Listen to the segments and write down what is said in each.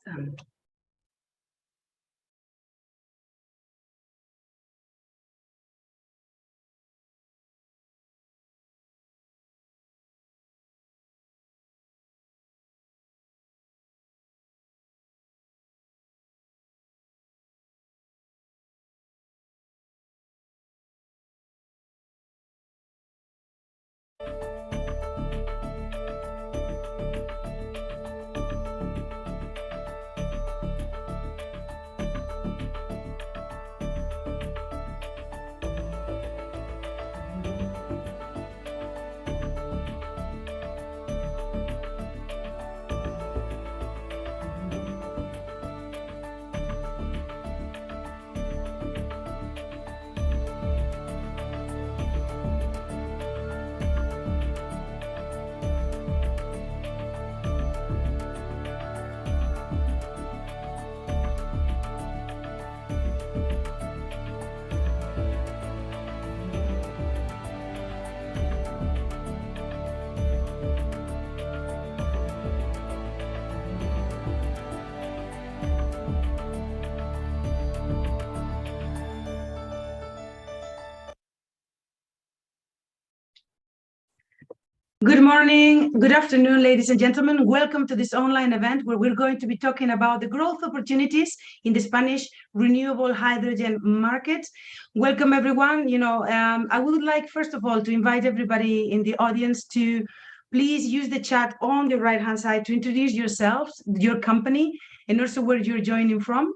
Good morning, good afternoon, ladies and gentlemen. Welcome to this online event where we're going to be talking about the growth opportunities in the Spanish renewable hydrogen market. Welcome, everyone. I would like, first of all, to invite everybody in the audience to please use the chat on the right-hand side to introduce yourselves, your company, and also where you're joining from.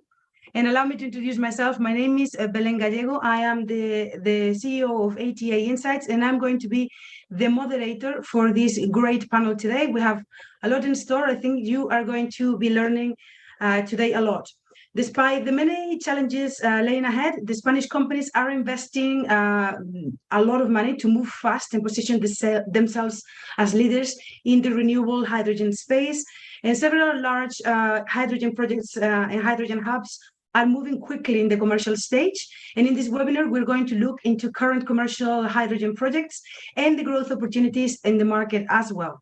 And allow me to introduce myself. My name is Belén Gallego. I am the CEO of ATA Insights, and I'm going to be the moderator for this great panel today. We have a lot in store. I think you are going to be learning today a lot. Despite the many challenges laying ahead, the Spanish companies are investing a lot of money to move fast and position themselves as leaders in the renewable hydrogen space. And several large hydrogen projects and hydrogen hubs are moving quickly in the commercial stage. And in this webinar, we're going to look into current commercial hydrogen projects and the growth opportunities in the market as well.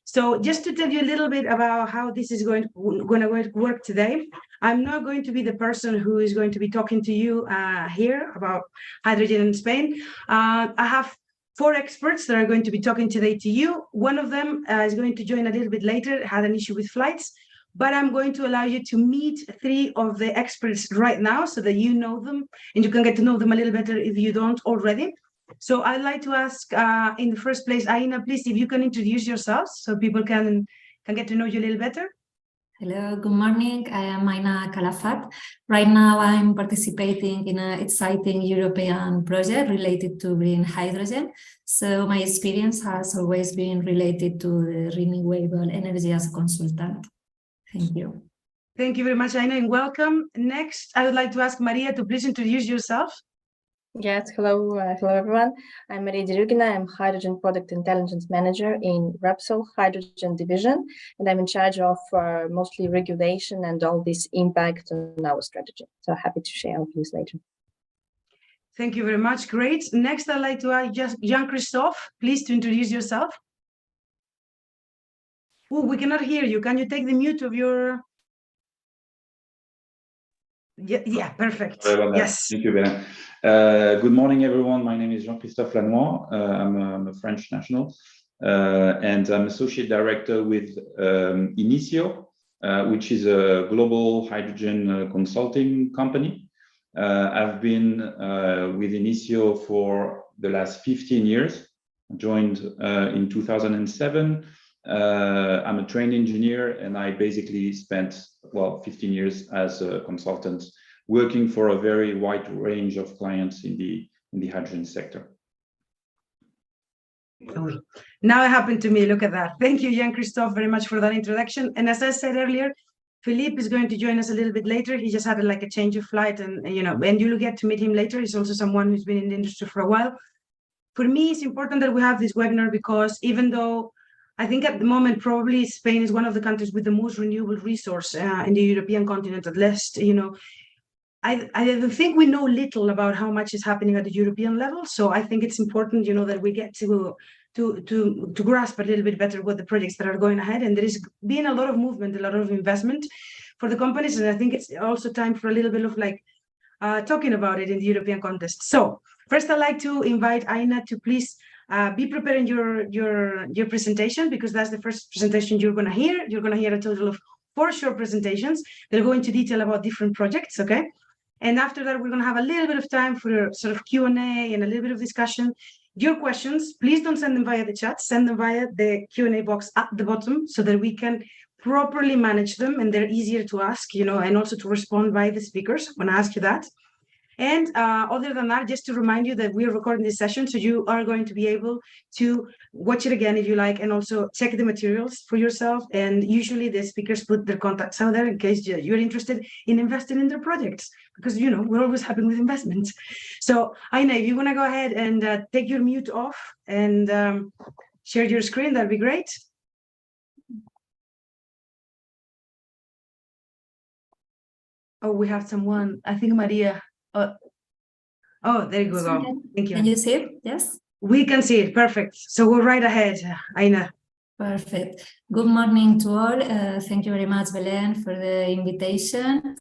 So just to tell you a little bit about how this is going to work today, I'm not going to be the person who is going to be talking to you here about hydrogen in Spain. I have 4 experts that are going to be talking today to you. One of them is going to join a little bit later, had an issue with flights. But I'm going to allow you to meet 3 of the experts right now so that you know them and you can get to know them a little better if you don't already. So I'd like to ask in the first place, Aina, please, if you can introduce yourselves so people can get to know you a little better. Hello, good morning. I am Aina Calafat. Right now I'm participating in an exciting European project related to green hydrogen. So my experience has always been related to the renewable energy as a consultant. Thank you. Thank you very much, Aina, and welcome. Next, I would like to ask Maria to please introduce yourself. Yes, hello everyone. I'm Maria Deryugina. I'm Hydrogen Product Intelligence Manager in Repsol Hydrogen Division, and I'm in charge of mostly regulation and all this impact on our strategy. So happy to share our views later. Thank you very much. Great. Next, I'd like to ask Jean-Christophe, please to introduce yourself. Oh, we cannot hear you. Can you take the mute of your... Yeah, perfect. Yes. Thank you, Belén. Good morning, everyone. My name is Jean-Christophe Lanoix. I'm a French national, and I'm Associate Director with HInicio, which is a global hydrogen consulting company. I've been with HInicio for the last 15 years. I joined in 2007. I'm a trained engineer, and I basically spent 15 years as a consultant working for a very wide range of clients in the hydrogen sector. Now it happened to me. Look at that. Thank you, Jean-Christophe, very much for that introduction. And as I said earlier, Philippe is going to join us a little bit later. He just had a change of flight, and you'll get to meet him later. He's also someone who's been in the industry for a while. For me, it's important that we have this webinar because even though I think at the moment, probably Spain is one of the countries with the most renewable resource in the European continent, at least, I think we know little about how much is happening at the European level. So I think it's important, that we get to grasp a little bit better what the projects that are going ahead. And there is been a lot of movement, a lot of investment for the companies, and I think it's also time for a little bit of like talking about it in the European context. So first, I'd like to invite Aina to please be preparing your presentation, because that's the first presentation you're going to hear. You're going to hear a total of 4 short presentations. They'll go into detail about different projects, okay? And after that, we're going to have a little bit of time for sort of Q&A and a little bit of discussion. Your questions, please don't send them via the chat. Send them via the Q&A box at the bottom so that we can properly manage them and they're easier to ask, you know, and also to respond by the speakers when I ask you that. And other than that, just to remind you that we are recording this session, so you are going to be able to watch it again if you like, and also check the materials for yourself. And usually the speakers put their contacts out there in case you're interested in investing in their projects, because, you know, we're always happy with investments. So Aina, if you want to go ahead and take your mute off and share your screen, that'd be great. Oh, we have someone, I think Maria. Oh, there you go. Thank you. Can you see it? Yes. We can see it. Perfect. So go right ahead, Aina. Perfect. Good morning to all. Thank you very much, Belén, for the invitation.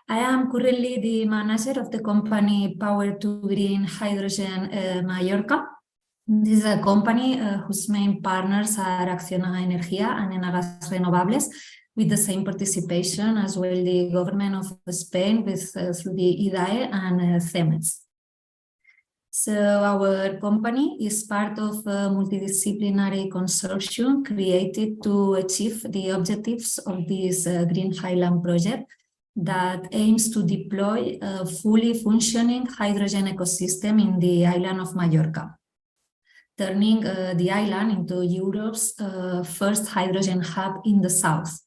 I am currently the manager of the company Power to Green Hydrogen Mallorca. This is a company whose main partners are Acciona Energía and Enagas Renovables, with the same participation as well the government of Spain with through the IDAE and CEMEX. So our company is part of a multidisciplinary consortium created to achieve the objectives of this Green Highland project that aims to deploy a fully functioning hydrogen ecosystem in the island of Mallorca, turning the island into Europe's first hydrogen hub in the south.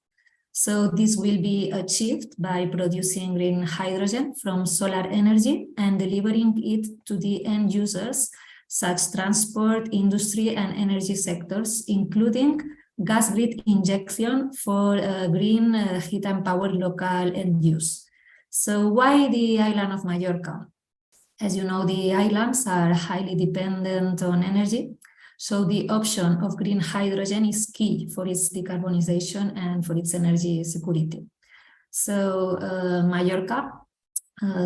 So this will be achieved by producing green hydrogen from solar energy and delivering it to the end users, such transport, industry and energy sectors, including gas grid injection for green heat and power local end use. So why the island of Mallorca? As you know, the islands are highly dependent on energy. So the option of green hydrogen is key for its decarbonization and for its energy security. So Mallorca,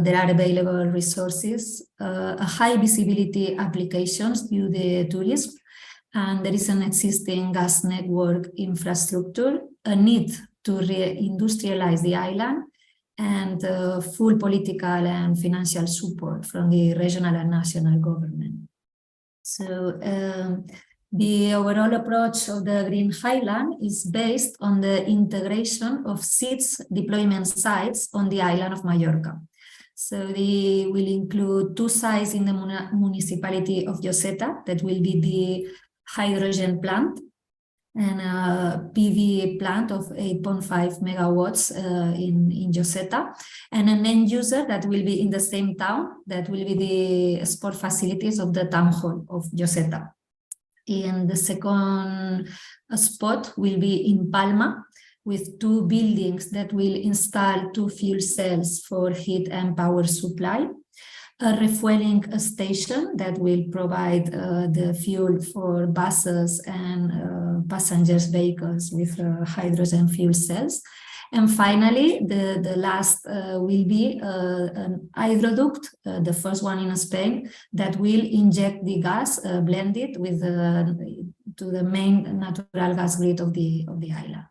there are available resources, a high visibility applications due to the tourism, and there is an existing gas network infrastructure, a need to reindustrialize the island, and full political and financial support from the regional and national government. So the overall approach of the Green Highland is based on the integration of 6 deployment sites on the island of Mallorca. So they will include 2 sites in the municipality of Lloseta, that will be the hydrogen plant, and a PV plant of 8.5 megawatts in Lloseta, and an end user that will be in the same town, that will be the sport facilities of the town hall of Lloseta. And the second spot will be in Palma, with 2 buildings that will install 2 fuel cells for heat and power supply, a refueling station that will provide the fuel for buses and passengers vehicles with hydrogen fuel cells. And finally, the last will be an hydroduct, the first one in Spain, that will inject the gas blended with to the main natural gas grid of the island.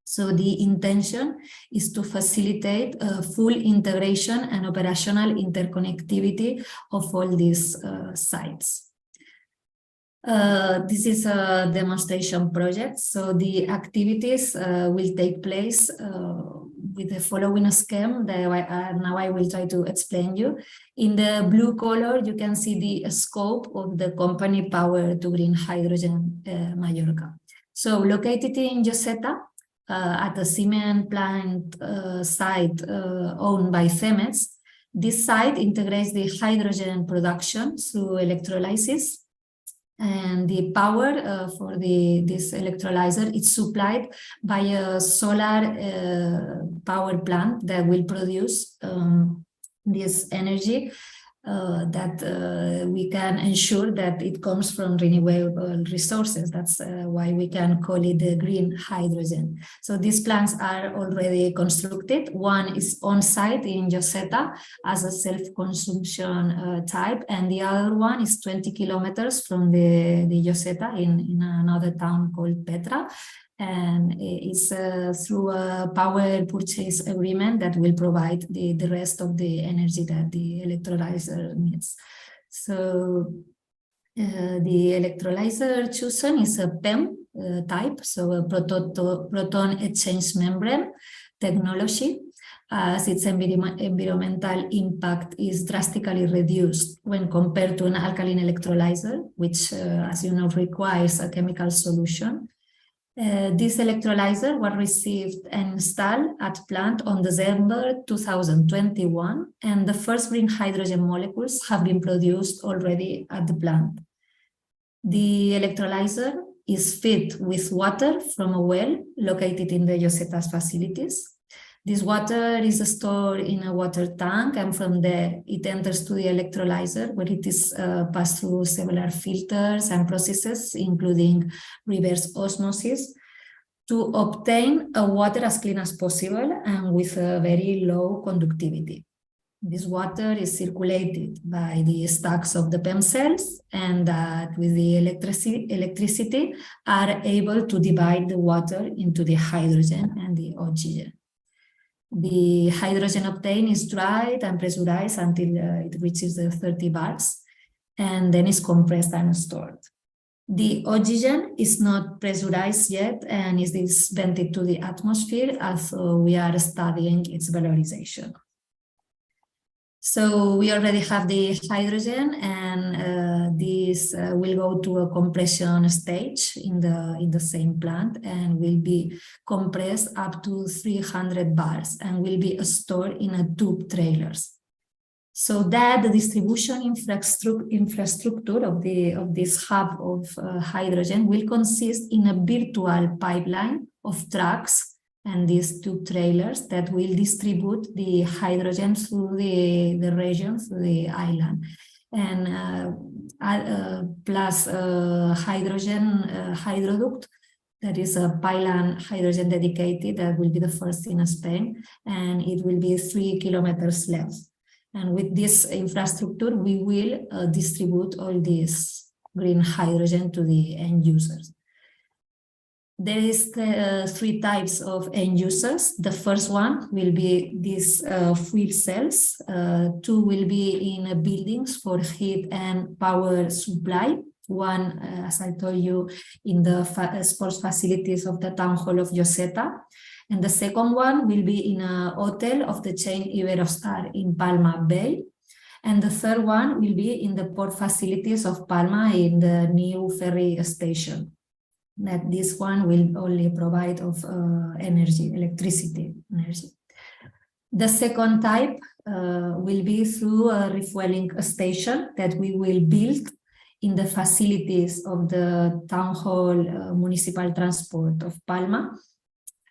So the intention is to facilitate full integration and operational interconnectivity of all these sites. This is a demonstration project, so the activities will take place with the following scheme that now I will try to explain you. In the blue color, you can see the scope of the company Power to Green Hydrogen Mallorca. So located in Lloseta, at a cement plant site owned by CEMEX, this site integrates the hydrogen production through electrolysis, and the power for this electrolyzer is supplied by a solar power plant that will produce this energy we can ensure that it comes from renewable resources. That's why we can call it the green hydrogen. So these plants are already constructed. One is on site in Lloseta as a self-consumption type, and the other one is 20 kilometers from the Lloseta in another town called Petra. And it's through a power purchase agreement that will provide the rest of the energy that the electrolyzer needs. So the electrolyzer chosen is a PEM type, so a proton exchange membrane technology, as its environmental impact is drastically reduced when compared to an alkaline electrolyzer, which, as you know, requires a chemical solution. This electrolyzer was received and installed at plant on December 2021, and the first green hydrogen molecules have been produced already at the plant. The electrolyzer is fed with water from a well located in the Lloseta's facilities. This water is stored in a water tank, and from there it enters to the electrolyzer, where it is passed through several filters and processes, including reverse osmosis, to obtain a water as clean as possible and with a very low conductivity. This water is circulated by the stacks of the PEM cells, and that with the electricity are able to divide the water into the hydrogen and the oxygen. The hydrogen obtained is dried and pressurized until it reaches the 30 bars, and then is compressed and stored. The oxygen is not pressurized yet and is vented to the atmosphere, as we are studying its valorization. So we already have the hydrogen, and this will go to a compression stage in the same plant, and will be compressed up to 300 bars and will be stored in a tube trailers. So that the distribution infrastructure of this hub of hydrogen will consist in a virtual pipeline of trucks and these tube trailers that will distribute the hydrogen through the region, through the island. And plus hydrogen hydroduct, that is a pylon hydrogen dedicated, that will be the first in Spain, and it will be 3 kilometers length. And with this infrastructure, we will distribute all this green hydrogen to the end users. There is 3 types of end users. The first one will be these fuel cells. 2 will be in buildings for heat and power supply. One, as I told you, in the sports facilities of the town hall of Lloseta. And the second one will be in a hotel of the chain Iberostar in Palma Bay. And the third one will be in the port facilities of Palma in the new ferry station. That this one will only provide of electricity energy. The second type will be through a refueling station that we will build in the facilities of the town hall municipal transport of Palma,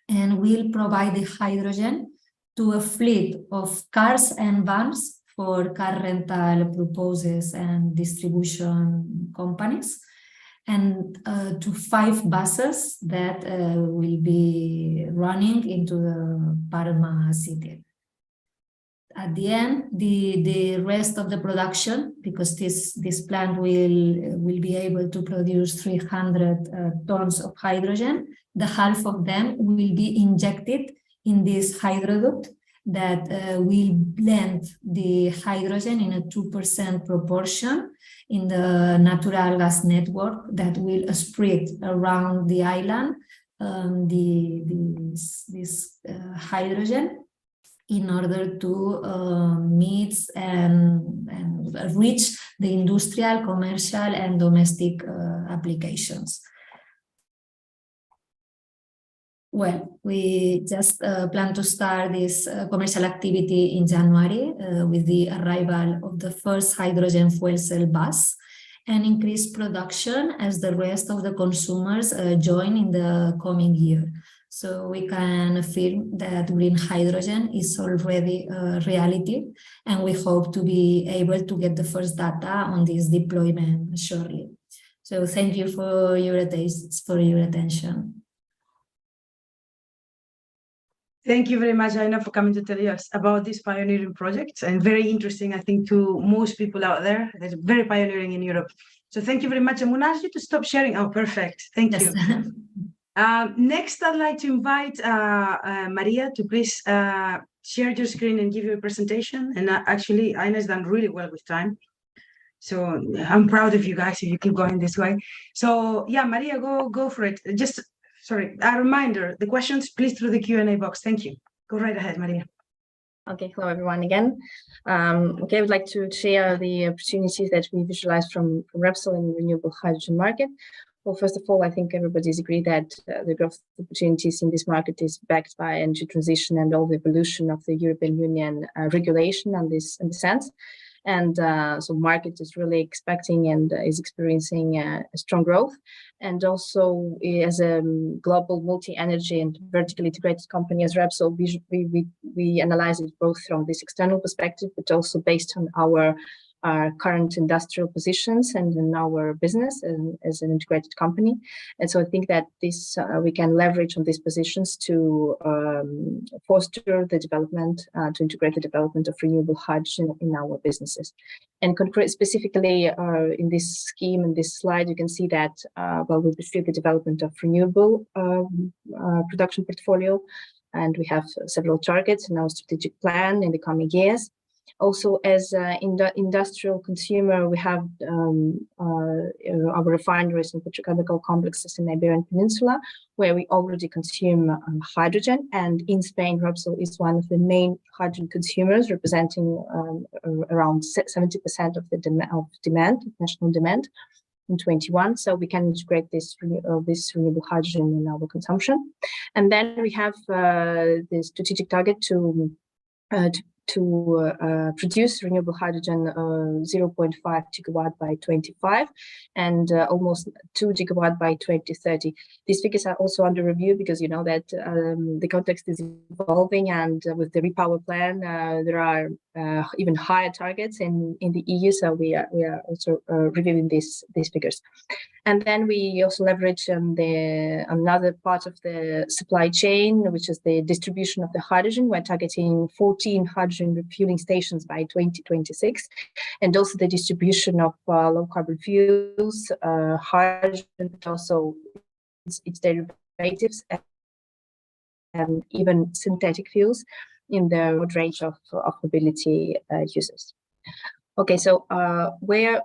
and will provide the hydrogen to a fleet of cars and vans for car rental purposes and distribution companies, and to 5 buses that will be running into the Palma city. At the end, the rest of the production, because this plant will be able to produce 300 tons of hydrogen, the half of them will be injected in this hydroduct that will blend the hydrogen in a 2% proportion in the natural gas network that will spread around the island this hydrogen, in order to meet and reach the industrial, commercial, and domestic applications. Well, we just plan to start this commercial activity in January with the arrival of the first hydrogen fuel cell bus, and increase production as the rest of the consumers join in the coming year. So we can affirm that green hydrogen is already a reality, and we hope to be able to get the first data on this deployment shortly. So thank you for your attention. Thank you very much, Aina, for coming to tell us about this pioneering project, and very interesting, I think, to most people out there. It's very pioneering in Europe. So thank you very much. I'm going to ask you to stop sharing. Oh, perfect. Thank you. Next, I'd like to invite Maria to please share your screen and give your presentation. And actually, Aina's done really well with time. So I'm proud of you guys if you keep going this way. So yeah, Maria, go for it. Just, sorry, a reminder, the questions, please through the Q&A box. Thank you. Go right ahead, Maria. Okay, hello everyone again. Okay, I would like to share the opportunities that we visualize from Repsol in the renewable hydrogen market. Well, first of all, I think everybody's agreed that the growth opportunities in this market is backed by energy transition and all the evolution of the European Union regulation on this in the sense. And so market is really expecting and is experiencing a strong growth. And also as a global multi-energy and vertically integrated company as Repsol, we analyze it both from this external perspective, but also based on our current industrial positions and in our business as an integrated company. And so I think that this we can leverage on these positions to foster the development, to integrate the development of renewable hydrogen in our businesses. And specifically in this scheme, in this slide, you can see that well, we pursue the development of renewable production portfolio, and we have several targets in our strategic plan in the coming years. Also, as an industrial consumer, we have our refineries and petrochemical complexes in the Iberian Peninsula, where we already consume hydrogen. And in Spain, Repsol is one of the main hydrogen consumers, representing around 70% of the national demand in 21. So we can integrate this renewable hydrogen in our consumption. And then we have the strategic target to produce renewable hydrogen 0.5 gigawatt by 25 and almost 2 gigawatt by 2030. These figures are also under review because you know that the context is evolving, and with the repower plan there are even higher targets in the EU, so we are also reviewing these figures. And then we also leverage another part of the supply chain, which is the distribution of the hydrogen. We're targeting 14 hydrogen refueling stations by 2026, and also the distribution of low carbon fuels, hydrogen, but also its derivatives, and even synthetic fuels in the range of mobility users. Okay, so where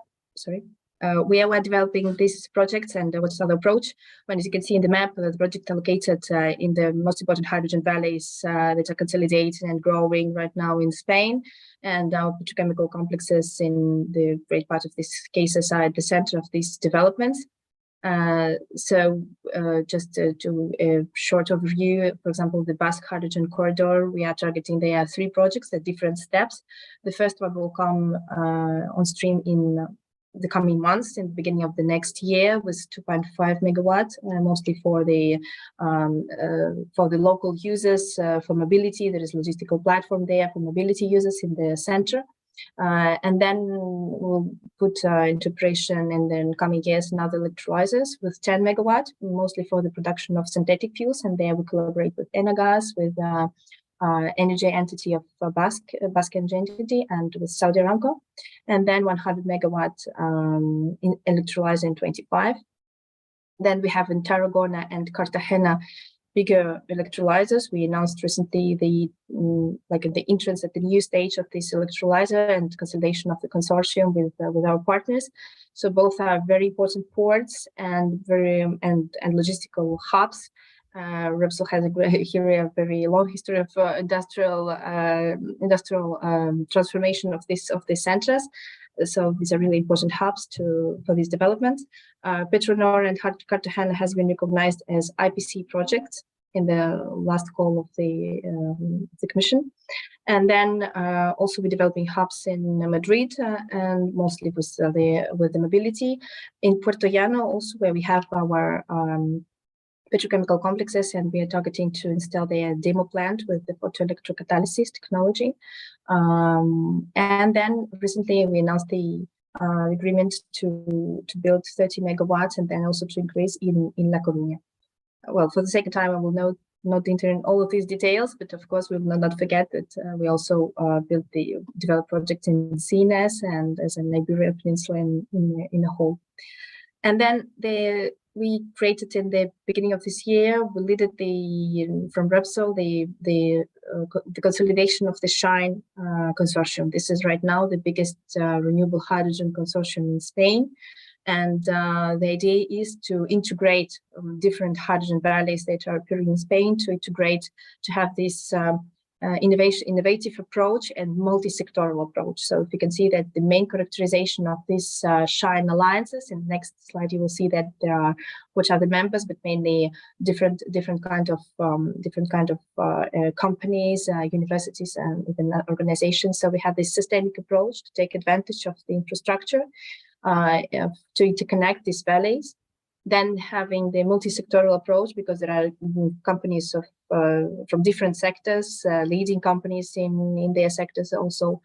we're developing these projects and what's our approach? When, as you can see in the map, the project located in the most important hydrogen valleys that are consolidating and growing right now in Spain, and our petrochemical complexes in the great part of these cases are at the center of these developments. Just to a short overview, for example, the Basque Hydrogen Corridor, we are targeting, there are 3 projects at different steps. The first one will come on stream in the coming months, in the beginning of the next year, with 2.5 megawatts, mostly for the local users, for mobility. There is a logistical platform there for mobility users in the center. And then we'll put into operation in the coming years another electrolyzers with 10 megawatts, mostly for the production of synthetic fuels. And there we collaborate with Enagas, with energy entity of Basque Energy entity, and with Saudi Aramco. And then 100 megawatts in electrolyzer in 25. Then we have in Tarragona and Cartagena bigger electrolyzers. We announced recently the entrance at the new stage of this electrolyzer and consolidation of the consortium with our partners. So both are very important ports and logistical hubs. Repsol has a very long history of industrial transformation of these centers. So these are really important hubs for these developments. Petronor and Cartagena has been recognized as IPC projects in the last call of the Commission. And then also we're developing hubs in Madrid and mostly with the mobility. In Puerto Llano also, where we have our petrochemical complexes, and we are targeting to install their demo plant with the photoelectrocatalysis technology. And then recently we announced the agreement to build 30 megawatts and then also to increase in La Coruña. Well, for the sake of time, I will not enter in all of these details, but of course we will not forget that we also developed projects in Sines and as an Iberia Peninsula in a whole. And then we created in the beginning of this year, we led from Repsol the consolidation of the HIne consortium. This is right now the biggest renewable hydrogen consortium in Spain. And the idea is to integrate different hydrogen valleys that are appearing in Spain, to have this innovative approach and multi-sectoral approach. So if you can see that the main characterization of this HIne alliances, in the next slide you will see that there are which are the members, but mainly different kind of companies, universities, and even organizations. So we have this systemic approach to take advantage of the infrastructure to interconnect these valleys. Then having the multi-sectoral approach, because there are companies from different sectors, leading companies in their sectors also,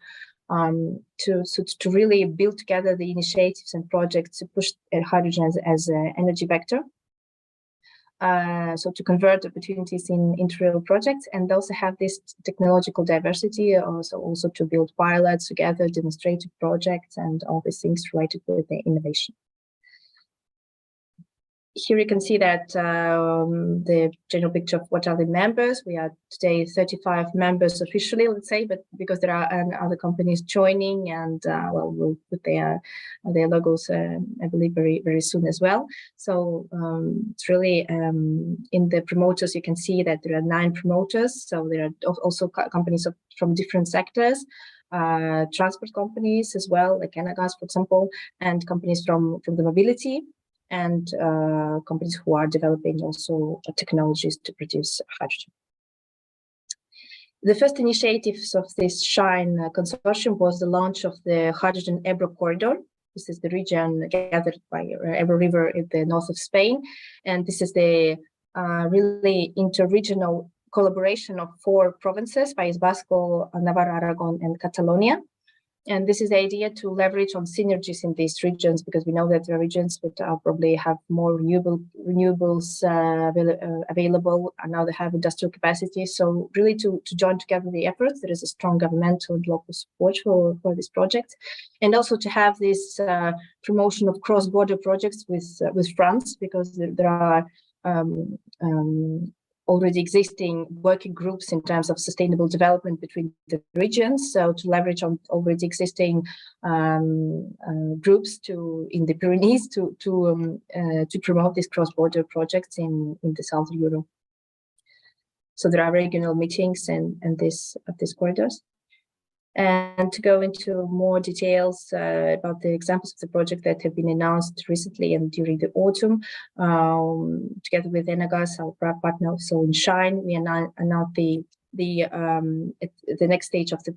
to really build together the initiatives and projects to push hydrogen as an energy vector. So to convert opportunities into real projects, and also have this technological diversity, also to build pilots together, demonstrative projects, and all these things related with the innovation. Here you can see that the general picture of what are the members. We are today 35 members officially, let's say, but because there are other companies joining, and well, we'll put their logos, I believe, very, very soon as well. So it's really in the promoters, you can see that there are 9 promoters. So there are also companies from different sectors, transport companies as well, like Enagas, for example, and companies from the mobility, and companies who are developing also technologies to produce hydrogen. The first initiatives of this HIne consortium was the launch of the Hydrogen Ebro Corridor. This is the region gathered by Ebro River in the north of Spain, and this is the really interregional collaboration of 4 provinces, País Vasco, Navarra, Aragon, and Catalonia. And this is the idea to leverage on synergies in these regions, because we know that there are regions that probably have more renewables available, and now they have industrial capacity. So really to join together the efforts, there is a strong governmental and local support for this project, and also to have this promotion of cross-border projects with France, because there are already existing working groups in terms of sustainable development between the regions. So to leverage on already existing groups in the Pyrenees to promote these cross-border projects in the South of Europe. So there are regional meetings and these corridors. And to go into more details about the examples of the project that have been announced recently and during the autumn, together with Enagas, our partner, also in HIne, we announced the next stage of the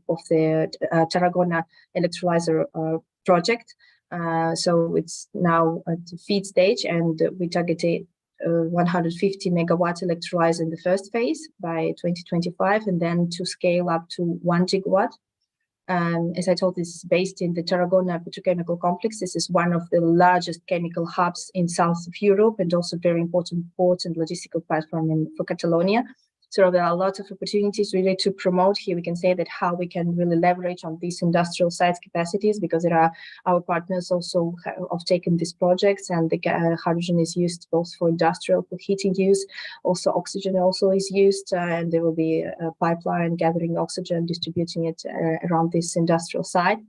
Tarragona electrolyzer project. So it's now at the FEED stage, and we targeted 150 megawatt electrolyzer in the first phase by 2025, and then to scale up to 1 gigawatt. As I told, this is based in the Tarragona petrochemical complex. This is one of the largest chemical hubs in south of Europe, and also very important port and logistical platform for Catalonia. So there are a lot of opportunities really to promote. Here we can say that how we can really leverage on these industrial sites capacities, because there are our partners also have taken these projects, and the hydrogen is used both for industrial, for heating use. Also oxygen also is used, and there will be a pipeline gathering oxygen, distributing it around this industrial site.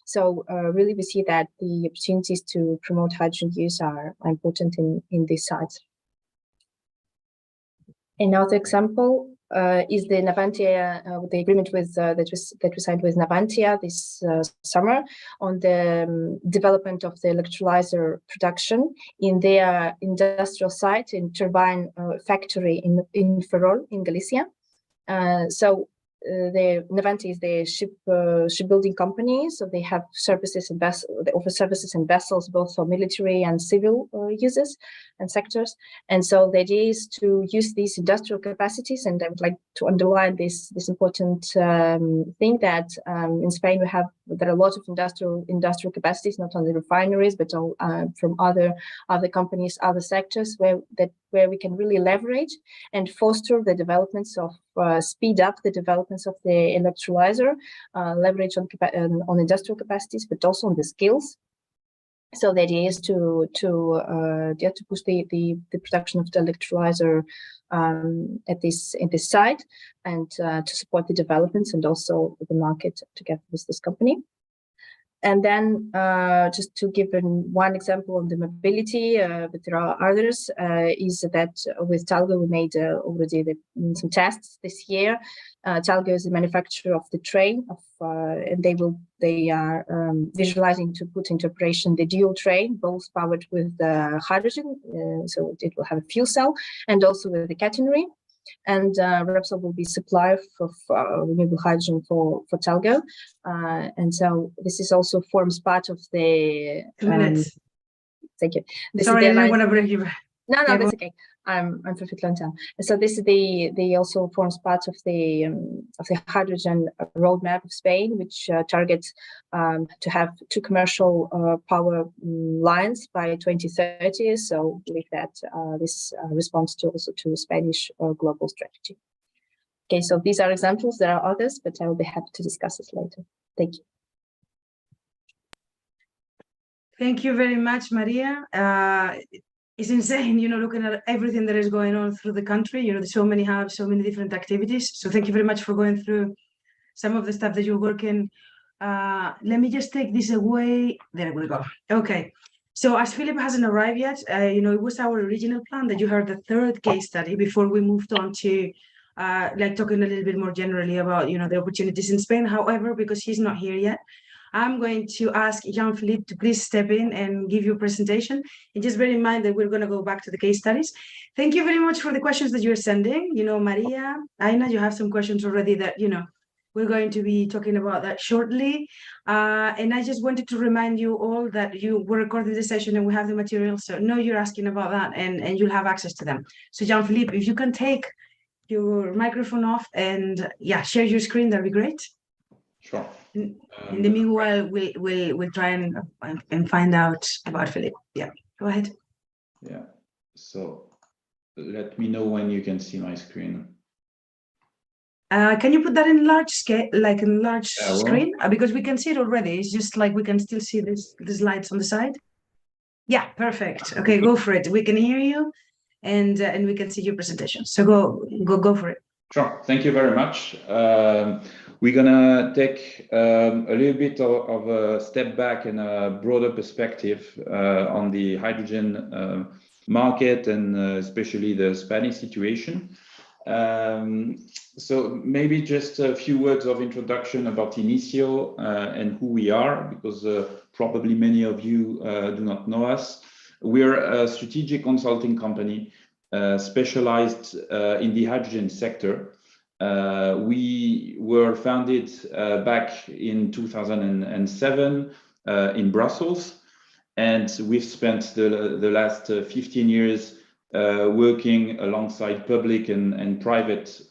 So really we see that the opportunities to promote hydrogen use are important in these sites. Another example is the Navantia, the agreement with that we signed with Navantia this summer on the development of the electrolyzer production in their industrial site in turbine factory in Ferrol in Galicia. So Navante is the shipbuilding company, so they have services and they offer services and vessels both for military and civil users and sectors. And so the idea is to use these industrial capacities, and I would like to underline this important thing that in Spain there are a lot of industrial capacities, not only refineries but all, from other companies, other sectors where we can really leverage and foster the developments of speed up the developments of the electrolyzer, leverage on industrial capacities, but also on the skills. So the idea is to push the production of the electrolyzer at this site, and to support the developments and also the market together with this company. And then just to give one example on the mobility, but there are others, is that with Talgo we made already some tests this year. Talgo is the manufacturer of the train, and they are visualizing to put into operation the dual train, both powered with hydrogen, so it will have a fuel cell, and also with the catenary. And Repsol will be supplier of renewable hydrogen for Talgo, and so this is also forms part of the. 2 minutes. Thank you. Sorry, I didn't want to break you. No, that's okay. I'm perfectly on time. So this is they also forms part of the hydrogen roadmap of Spain, which targets to have 2 commercial power lines by 2030. So I believe that this responds to a Spanish global strategy. Okay, so these are examples. There are others, but I will be happy to discuss this later. Thank you. Thank you very much, Maria. It's insane, looking at everything that is going on through the country. There's so many hubs, so many different activities. So thank you very much for going through some of the stuff that you're working. Let me just take this away. There we go. Okay. So as Philippe hasn't arrived yet, it was our original plan that you heard the 3rd case study before we moved on to talking a little bit more generally about, the opportunities in Spain. However, because he's not here yet, I'm going to ask Jean-Philippe to please step in and give you a presentation. And just bear in mind that we're going to go back to the case studies. Thank you very much for the questions that you're sending. Maria, Aina, you have some questions already that, we're going to be talking about that shortly. And I just wanted to remind you all that we're recording the session and we have the materials. So know you're asking about that and you'll have access to them. So Jean-Philippe, if you can take your microphone off and share your screen, that'd be great. Sure. In the meanwhile, we'll try and find out about Philippe. Yeah, go ahead. Yeah. So let me know when you can see my screen. Can you put that in large scale, like in large screen? Because we can see it already. It's just like we can still see the slides on the side. Yeah, perfect. Okay, go for it. We can hear you, and we can see your presentation. So go for it. Sure. Thank you very much. We're gonna take a little bit of a step back and a broader perspective on the hydrogen market and especially the Spanish situation. So maybe just a few words of introduction about HInicio and who we are, because probably many of you do not know us. We're a strategic consulting company specialized in the hydrogen sector. We were founded back in 2007 in Brussels, and we've spent the last 15 years working alongside public and private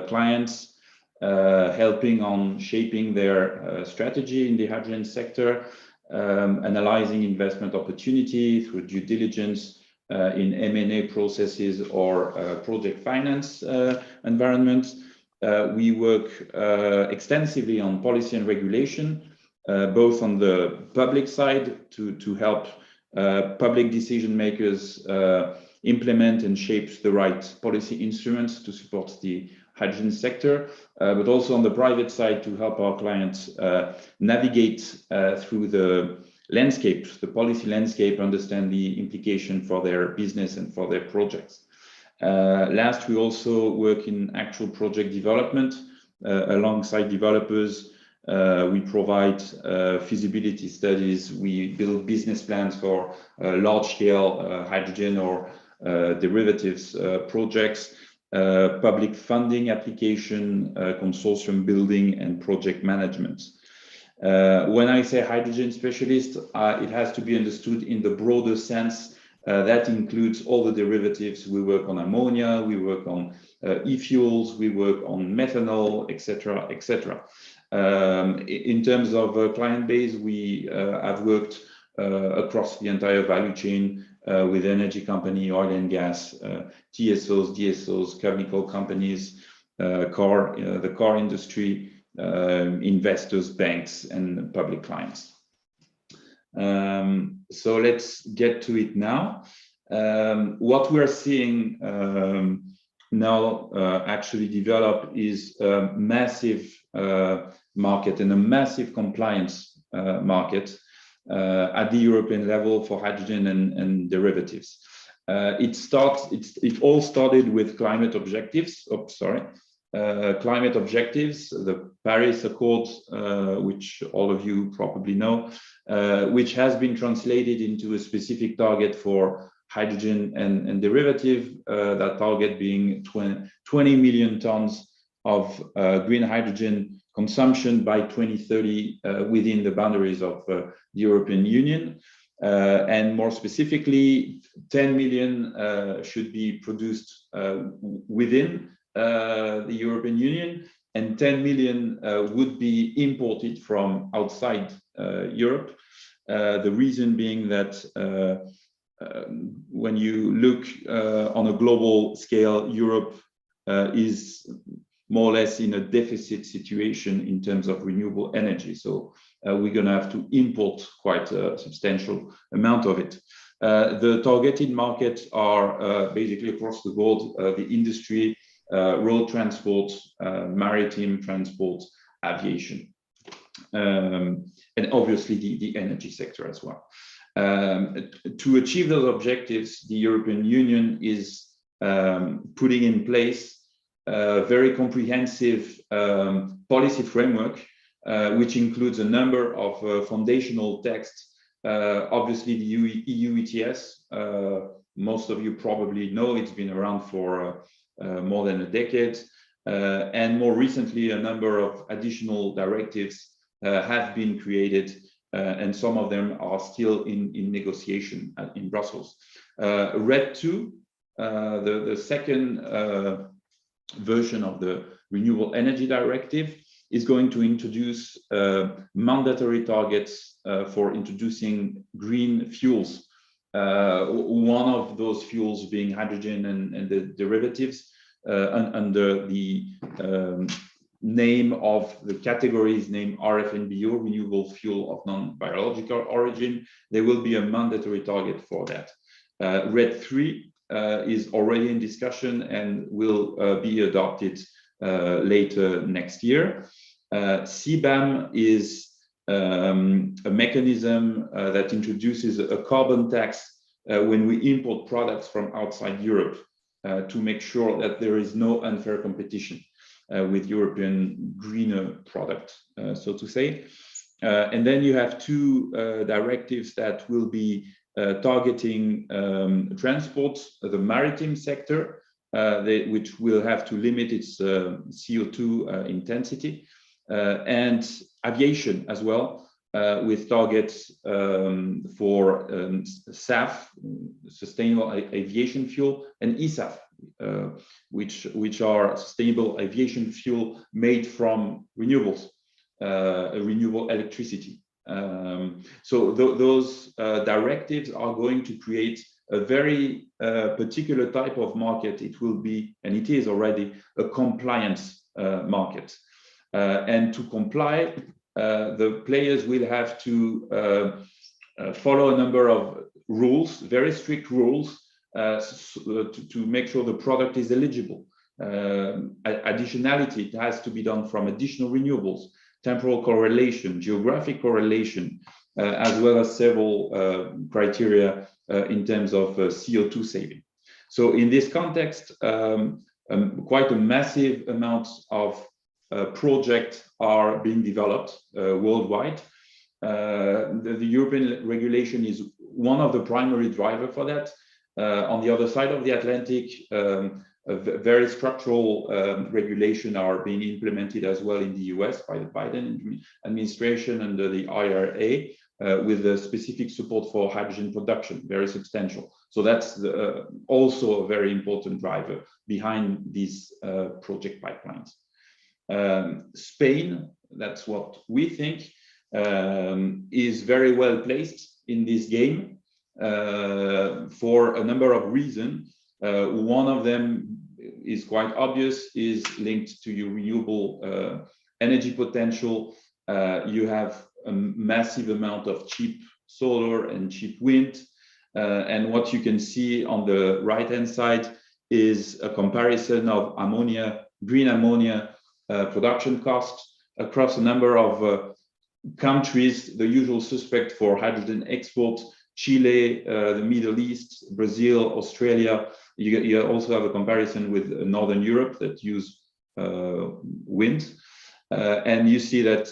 clients, helping on shaping their strategy in the hydrogen sector, analyzing investment opportunity through due diligence in M&A processes or project finance environment. We work extensively on policy and regulation, both on the public side to help public decision makers implement and shape the right policy instruments to support the hydrogen sector, but also on the private side to help our clients navigate through the landscape, the policy landscape, understand the implication for their business and for their projects. Last, we also work in actual project development alongside developers. We provide feasibility studies. We build business plans for large-scale hydrogen or derivatives projects. public funding application, consortium building, and project management. When I say hydrogen specialist, it has to be understood in the broader sense. That includes all the derivatives. We work on ammonia, we work on e-fuels, we work on methanol, etc., etc. In terms of client base, we have worked across the entire value chain with energy company, oil and gas, TSOs, DSOs, chemical companies, the car industry, investors, banks, and public clients. So let's get to it now. What we're seeing now actually develop is a massive market and a massive compliance market at the European level for hydrogen and derivatives. It all started with climate objectives. Climate objectives, the Paris Accord, which all of you probably know, which has been translated into a specific target for hydrogen and derivative, that target being 20 million tons of green hydrogen consumption by 2030 within the boundaries of the European Union. And more specifically, 10 million should be produced within the European Union, and 10 million would be imported from outside Europe. The reason being that when you look on a global scale, Europe is more or less in a deficit situation in terms of renewable energy. So we're going to have to import quite a substantial amount of it. The targeted markets are basically across the board, the industry, road transport, maritime transport, aviation, and obviously the energy sector as well. To achieve those objectives, the European Union is putting in place a very comprehensive policy framework, which includes a number of foundational texts. Obviously, the EU ETS, most of you probably know, it's been around for more than a decade. And more recently, a number of additional directives have been created, and some of them are still in negotiation in Brussels. RED II, the second version of the Renewable Energy Directive, is going to introduce mandatory targets for introducing green fuels. One of those fuels being hydrogen and the derivatives under the name of the categories named RFNBO, Renewable Fuel of Non-Biological Origin. There will be a mandatory target for that. RED III is already in discussion and will be adopted later next year. CBAM is a mechanism that introduces a carbon tax when we import products from outside Europe to make sure that there is no unfair competition with European greener product, so to say. And then you have two directives that will be targeting transport, the maritime sector, which will have to limit its CO2 intensity, and aviation as well, with targets for SAF, Sustainable Aviation Fuel, and ESAF, which are sustainable aviation fuel made from renewables, renewable electricity. So those directives are going to create a very particular type of market. It will be, and it is already, a compliance market. And to comply, the players will have to follow a number of rules, very strict rules, to make sure the product is eligible. Additionality, it has to be done from additional renewables, temporal correlation, geographic correlation, as well as several criteria in terms of CO2 saving. So in this context, quite a massive amount of projects are being developed worldwide. The European regulation is one of the primary drivers for that. On the other side of the Atlantic, very structural regulation are being implemented as well in the US by the Biden administration under the IRA, with a specific support for hydrogen production, very substantial. So that's also a very important driver behind these project pipelines. Spain, that's what we think, is very well placed in this game for a number of reasons. One of them is quite obvious, is linked to your renewable energy potential. You have a massive amount of cheap solar and cheap wind. And what you can see on the right-hand side is a comparison of ammonia, green ammonia production costs across a number of countries, the usual suspect for hydrogen export: Chile, the Middle East, Brazil, Australia. You also have a comparison with Northern Europe that use wind. And you see that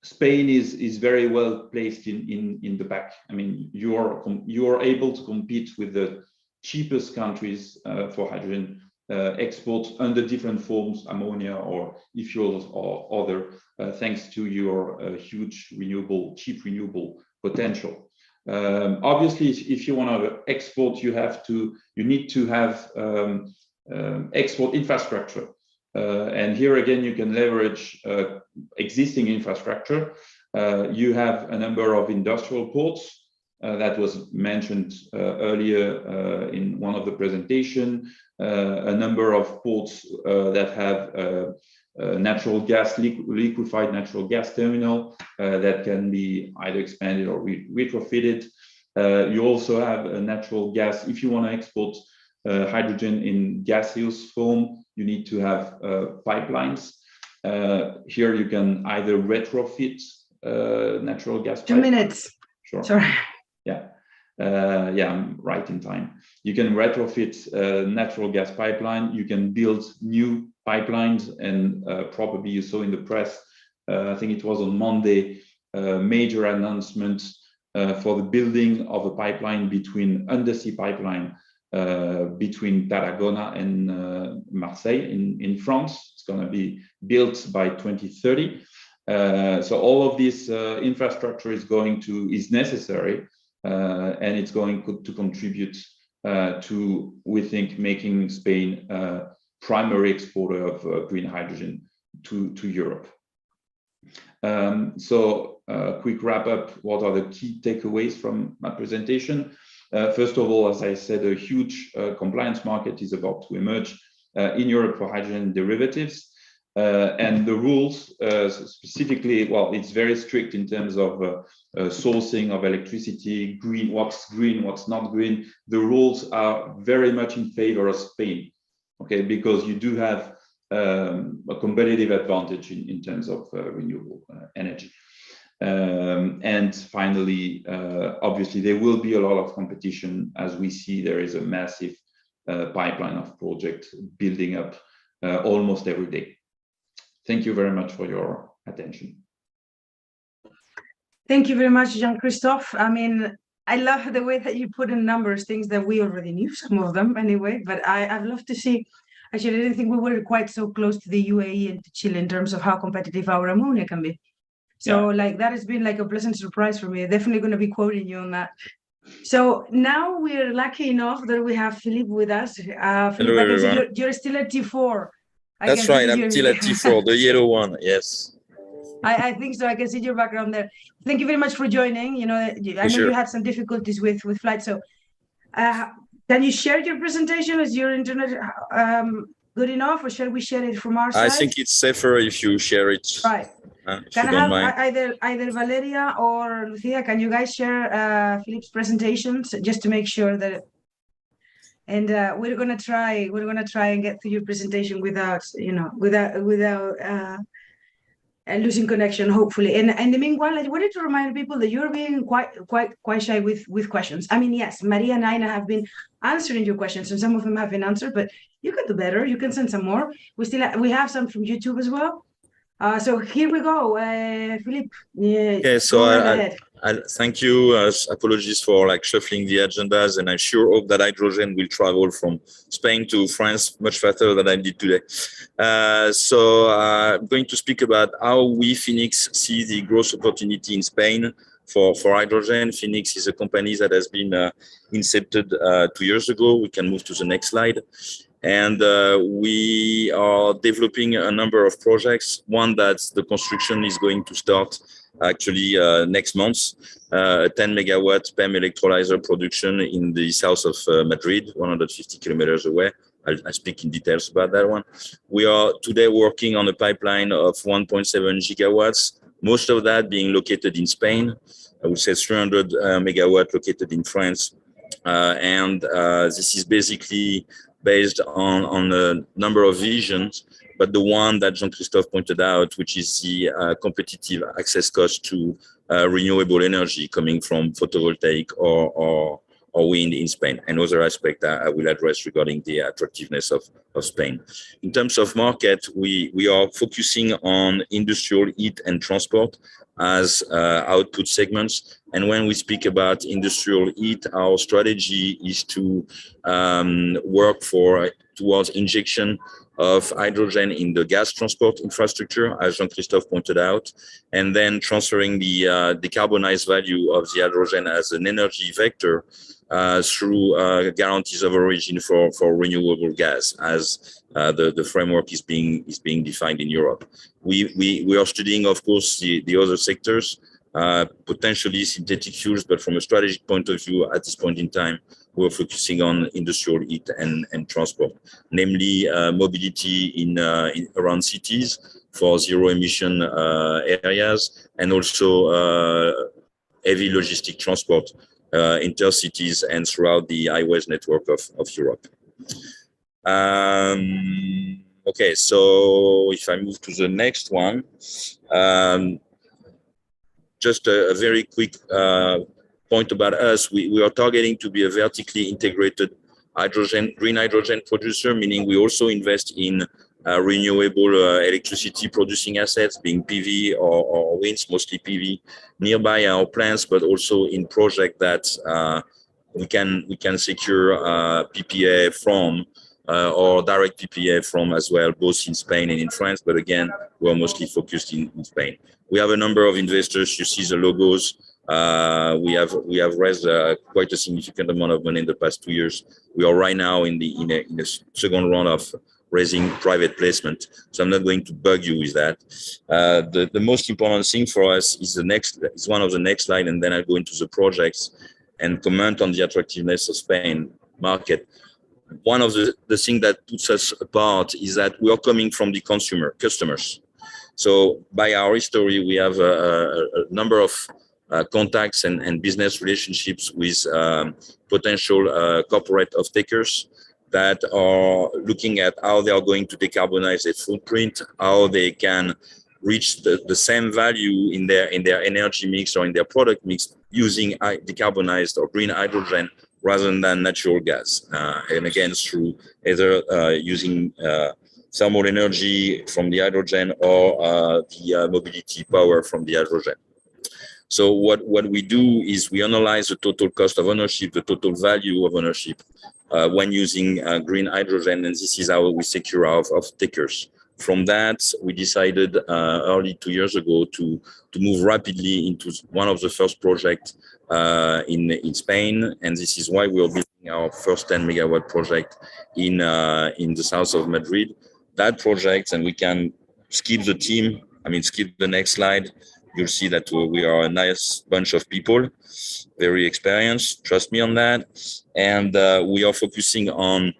Spain is very well placed in the back. I mean, you are able to compete with the cheapest countries for hydrogen export under different forms, ammonia or e-fuels or other, thanks to your huge cheap renewable potential. Obviously, if you want to export, you need to have export infrastructure. And here again, you can leverage existing infrastructure. You have a number of industrial ports that was mentioned earlier in one of the presentation. A number of ports that have natural gas, liquefied natural gas terminal that can be either expanded or retrofitted. You also have a natural gas. If you want to export hydrogen in gaseous form, you need to have pipelines. Here you can either retrofit natural gas. 2 minutes. Sure. Sorry. Yeah. Yeah, I'm right in time. You can retrofit natural gas pipeline. You can build new pipelines, and probably you saw in the press, I think it was on Monday, major announcement for the building of a pipeline undersea pipeline between Tarragona and Marseille in France. It's going to be built by 2030. So all of this infrastructure is necessary, and it's going to contribute to, we think, making Spain a primary exporter of green hydrogen to Europe. So quick wrap up, what are the key takeaways from my presentation? First of all, as I said, a huge compliance market is about to emerge in Europe for hydrogen derivatives. And the rules specifically, well, it's very strict in terms of sourcing of electricity, what's not green. The rules are very much in favor of Spain, okay, because you do have a competitive advantage in terms of renewable energy. And finally, obviously, there will be a lot of competition. As we see, there is a massive pipeline of projects building up almost every day. Thank you very much for your attention. Thank you very much, Jean-Christophe. I mean, I love the way that you put in numbers, things that we already knew, some of them anyway, but I'd love to see. Actually, I didn't think we were quite so close to the UAE and to Chile in terms of how competitive our ammonia can be. So like that has been like a pleasant surprise for me. I'm definitely going to be quoting you on that. So now we're lucky enough that we have Philippe with us. Philippe, hello, everyone. You're still at T4. That's right, I'm still at T4, the yellow one, yes. I think so. I can see your background there. Thank you very much for joining. You know, I know you had some difficulties with flight. So can you share your presentation? Is your internet good enough, or shall we share it from our side? I think it's safer if you share it. Right. Can I have either Valeria or Lucia? Can you guys share Philippe's presentations just to make sure that? And we're gonna try and get through your presentation without losing connection, hopefully. And in the meanwhile, I wanted to remind people that you're being quite shy with questions. I mean, yes, Maria and Aina have been answering your questions, and some of them have been answered, but you can do better. You can send some more. We have some from YouTube as well. So here we go, Philippe. Okay, so Thank you. Apologies for shuffling the agendas, and I sure hope that hydrogen will travel from Spain to France much faster than I did today. So I'm going to speak about how we, Phynix, see the growth opportunity in Spain for hydrogen. Phynix is a company that has been incepted 2 years ago. We can move to the next slide. And we are developing a number of projects. One that the construction is going to start actually next month, a 10 megawatt PEM electrolyzer production in the south of Madrid, 150 kilometers away. I'll speak in details about that one. We are today working on a pipeline of 1.7 gigawatts, most of that being located in Spain. I would say 300 megawatt located in France. This is basically based on a number of visions, but the one that Jean-Christophe pointed out, which is the competitive access cost to renewable energy coming from photovoltaic or wind in Spain, and other aspect I will address regarding the attractiveness of Spain. In terms of market, we are focusing on industrial, heat and transport as output segments. And when we speak about industrial heat, our strategy is to work towards injection of hydrogen in the gas transport infrastructure, as Jean-Christophe pointed out, and then transferring the decarbonized value of the hydrogen as an energy vector through guarantees of origin for renewable gas, as the framework is being defined in Europe. We are studying, of course, the other sectors, potentially synthetic fuels, but from a strategic point of view, at this point in time, we're focusing on industrial heat and transport, namely mobility in around cities for zero emission areas, and also heavy logistic transport intercities and throughout the highways network of Europe. Okay, so if I move to the next one, just a very quick point about us. We are targeting to be a vertically integrated green hydrogen producer, meaning we also invest in renewable electricity producing assets, being PV or winds, mostly PV, nearby our plants, but also in project that we can secure PPA from or direct PPA from as well, both in Spain and in France. But again, we're mostly focused in Spain. We have a number of investors. You see the logos. We have raised quite a significant amount of money in the past 2 years. We are right now in the second round of raising private placement. So I'm not going to bug you with that. The most important thing for us is one of the next slide, and then I'll go into the projects and comment on the attractiveness of Spain market. One of the things that puts us apart is that we are coming from the customers. So by our history, we have a number of contacts and business relationships with potential corporate off-takers that are looking at how they are going to decarbonize their footprint, how they can reach the same value in their energy mix or in their product mix using decarbonized or green hydrogen rather than natural gas. And again, through either using thermal energy from the hydrogen or the mobility power from the hydrogen. So what we do is we analyze the total cost of ownership, the total value of ownership when using green hydrogen, and this is how we secure our off-takers. From that, we decided early 2 years ago to move rapidly into one of the first projects in Spain, and this is why we are building our first 10 megawatt project in the south of Madrid. That project, and we can skip the team. I mean, skip the next slide. You'll see that we are a nice bunch of people, very experienced. Trust me on that. And we are focusing on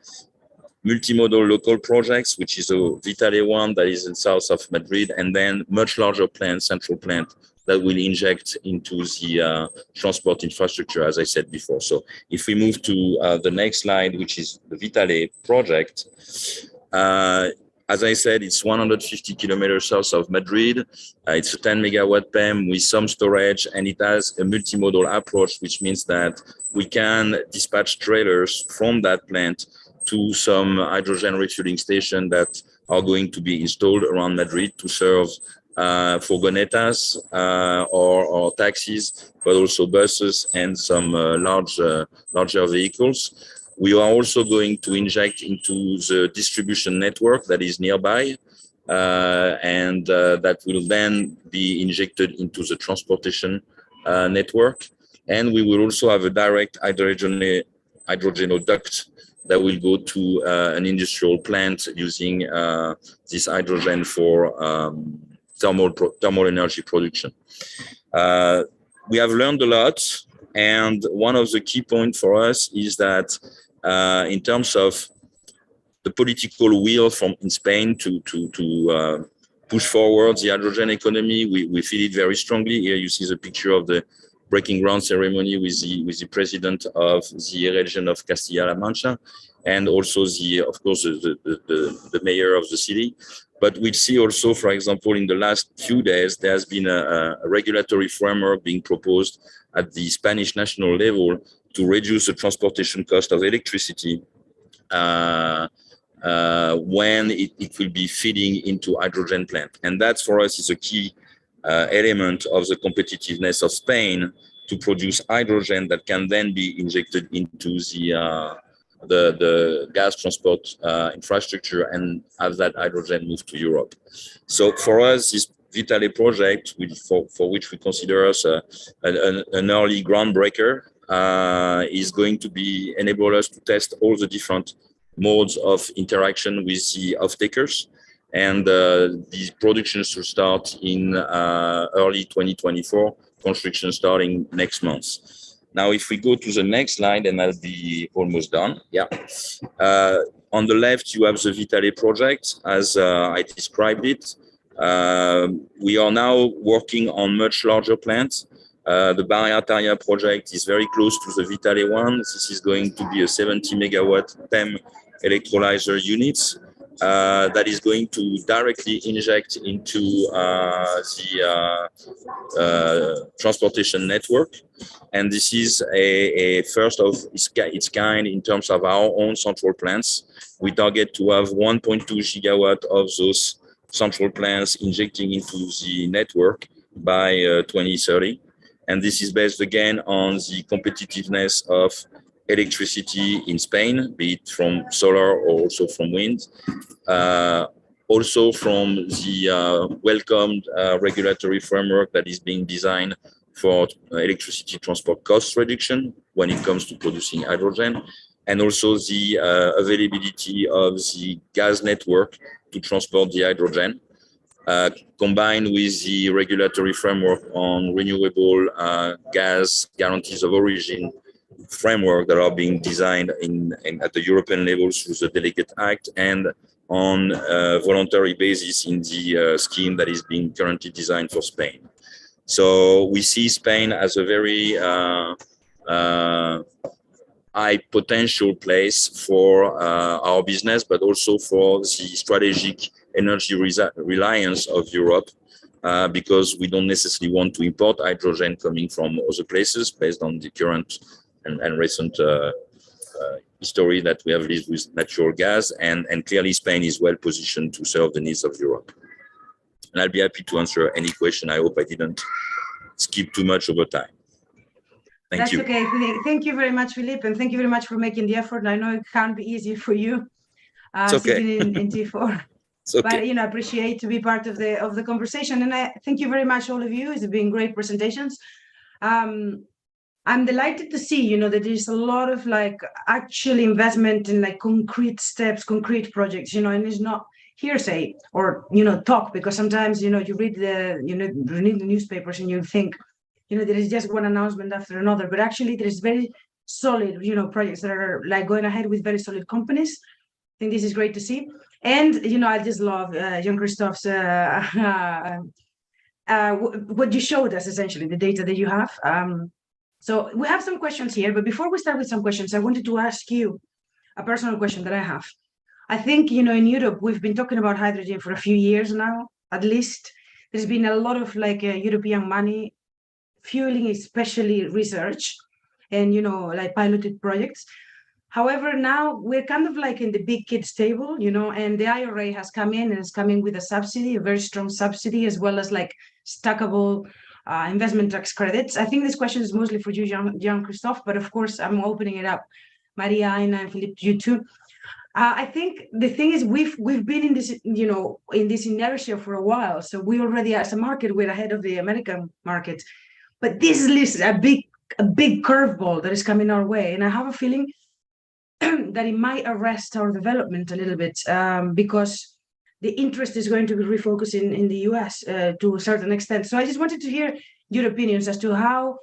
multimodal local projects, which is a Vitale one that is in south of Madrid, and then much larger plant, central plant, that will inject into the transport infrastructure, as I said before. So if we move to the next slide, which is the Vitale project, as I said, it's 150 kilometers south of Madrid. It's a 10 megawatt PEM with some storage, and it has a multimodal approach, which means that we can dispatch trailers from that plant to some hydrogen refueling station that are going to be installed around Madrid to serve furgonetas or taxis, but also buses and some larger vehicles. We are also going to inject into the distribution network that is nearby, and that will then be injected into the transportation network. And we will also have a direct hydrogenoduct that will go to an industrial plant using this hydrogen for thermal energy production. We have learned a lot, and one of the key points for us is that in terms of the political will in Spain to push forward the hydrogen economy, we feel it very strongly. Here you see the picture of the breaking ground ceremony with the president of the region of Castilla-La Mancha, and also of course the mayor of the city. But we see also, for example, in the last few days, there has been a regulatory framework being proposed at the Spanish national level to reduce the transportation cost of electricity when it will be feeding into hydrogen plant. And that for us is a key element of the competitiveness of Spain to produce hydrogen that can then be injected into the gas transport infrastructure and have that hydrogen move to Europe. So for us, this Vitale project, for which we consider us an early groundbreaker, is going to enable us to test all the different modes of interaction with the off-takers. And the production should start in early 2024, construction starting next month. Now, if we go to the next slide, and I'll be almost done. Yeah. On the left, you have the Vitale project as I described it. We are now working on much larger plants. The Barriataria project is very close to the Vitale one. This is going to be a 70 megawatt PEM electrolyzer unit that is going to directly inject into the transportation network. And this is a first of its kind in terms of our own central plants. We target to have 1.2 gigawatt of those central plants injecting into the network by 2030. And this is based again on the competitiveness of electricity in Spain, be it from solar or also from wind. Also from the welcomed regulatory framework that is being designed for electricity transport cost reduction when it comes to producing hydrogen, and also the availability of the gas network to transport the hydrogen, combined with the regulatory framework on renewable gas guarantees of origin framework that are being designed at the European level through the Delegate Act and on a voluntary basis in the scheme that is being currently designed for Spain. So we see Spain as a very high potential place for our business, but also for the strategic energy reliance of Europe, because we don't necessarily want to import hydrogen coming from other places based on the current and recent history that we have lived with natural gas, and clearly Spain is well positioned to serve the needs of Europe. And I'll be happy to answer any question. I hope I didn't skip too much over time. Thank you. That's okay. Thank you very much, Philippe, and thank you very much for making the effort. I know it can't be easy for you sitting in T4. Okay. But I appreciate to be part of the conversation, and I thank you very much, all of you. It's been great presentations. I'm delighted to see, that there's a lot of actual investment in concrete steps, concrete projects, and it's not hearsay or talk, because sometimes you read the newspapers and you think there is just one announcement after another, but actually there is very solid projects that are going ahead with very solid companies. I think this is great to see. And I just love Jean-Christophe's what you showed us, essentially the data that you have. So we have some questions here, but before we start with some questions, I wanted to ask you a personal question that I have. I think, in Europe, we've been talking about hydrogen for a few years now, at least. There's been a lot of European money fueling, especially research and, piloted projects. However, now we're kind of like in the big kids table, you know, and the IRA has come in and is coming with a subsidy, a very strong subsidy, as well as like stackable investment tax credits. I think this question is mostly for you, Jean-Christophe, but of course I'm opening it up. Maria, Aina, and Philippe, you too. I think the thing is we've been in this, you know, in this inertia for a while. So we already, as a market, we're ahead of the American market. But this is a big curveball that is coming our way, and I have a feeling that it might arrest our development a little bit because the interest is going to be refocusing in the US to a certain extent. So I just wanted to hear your opinions as to how,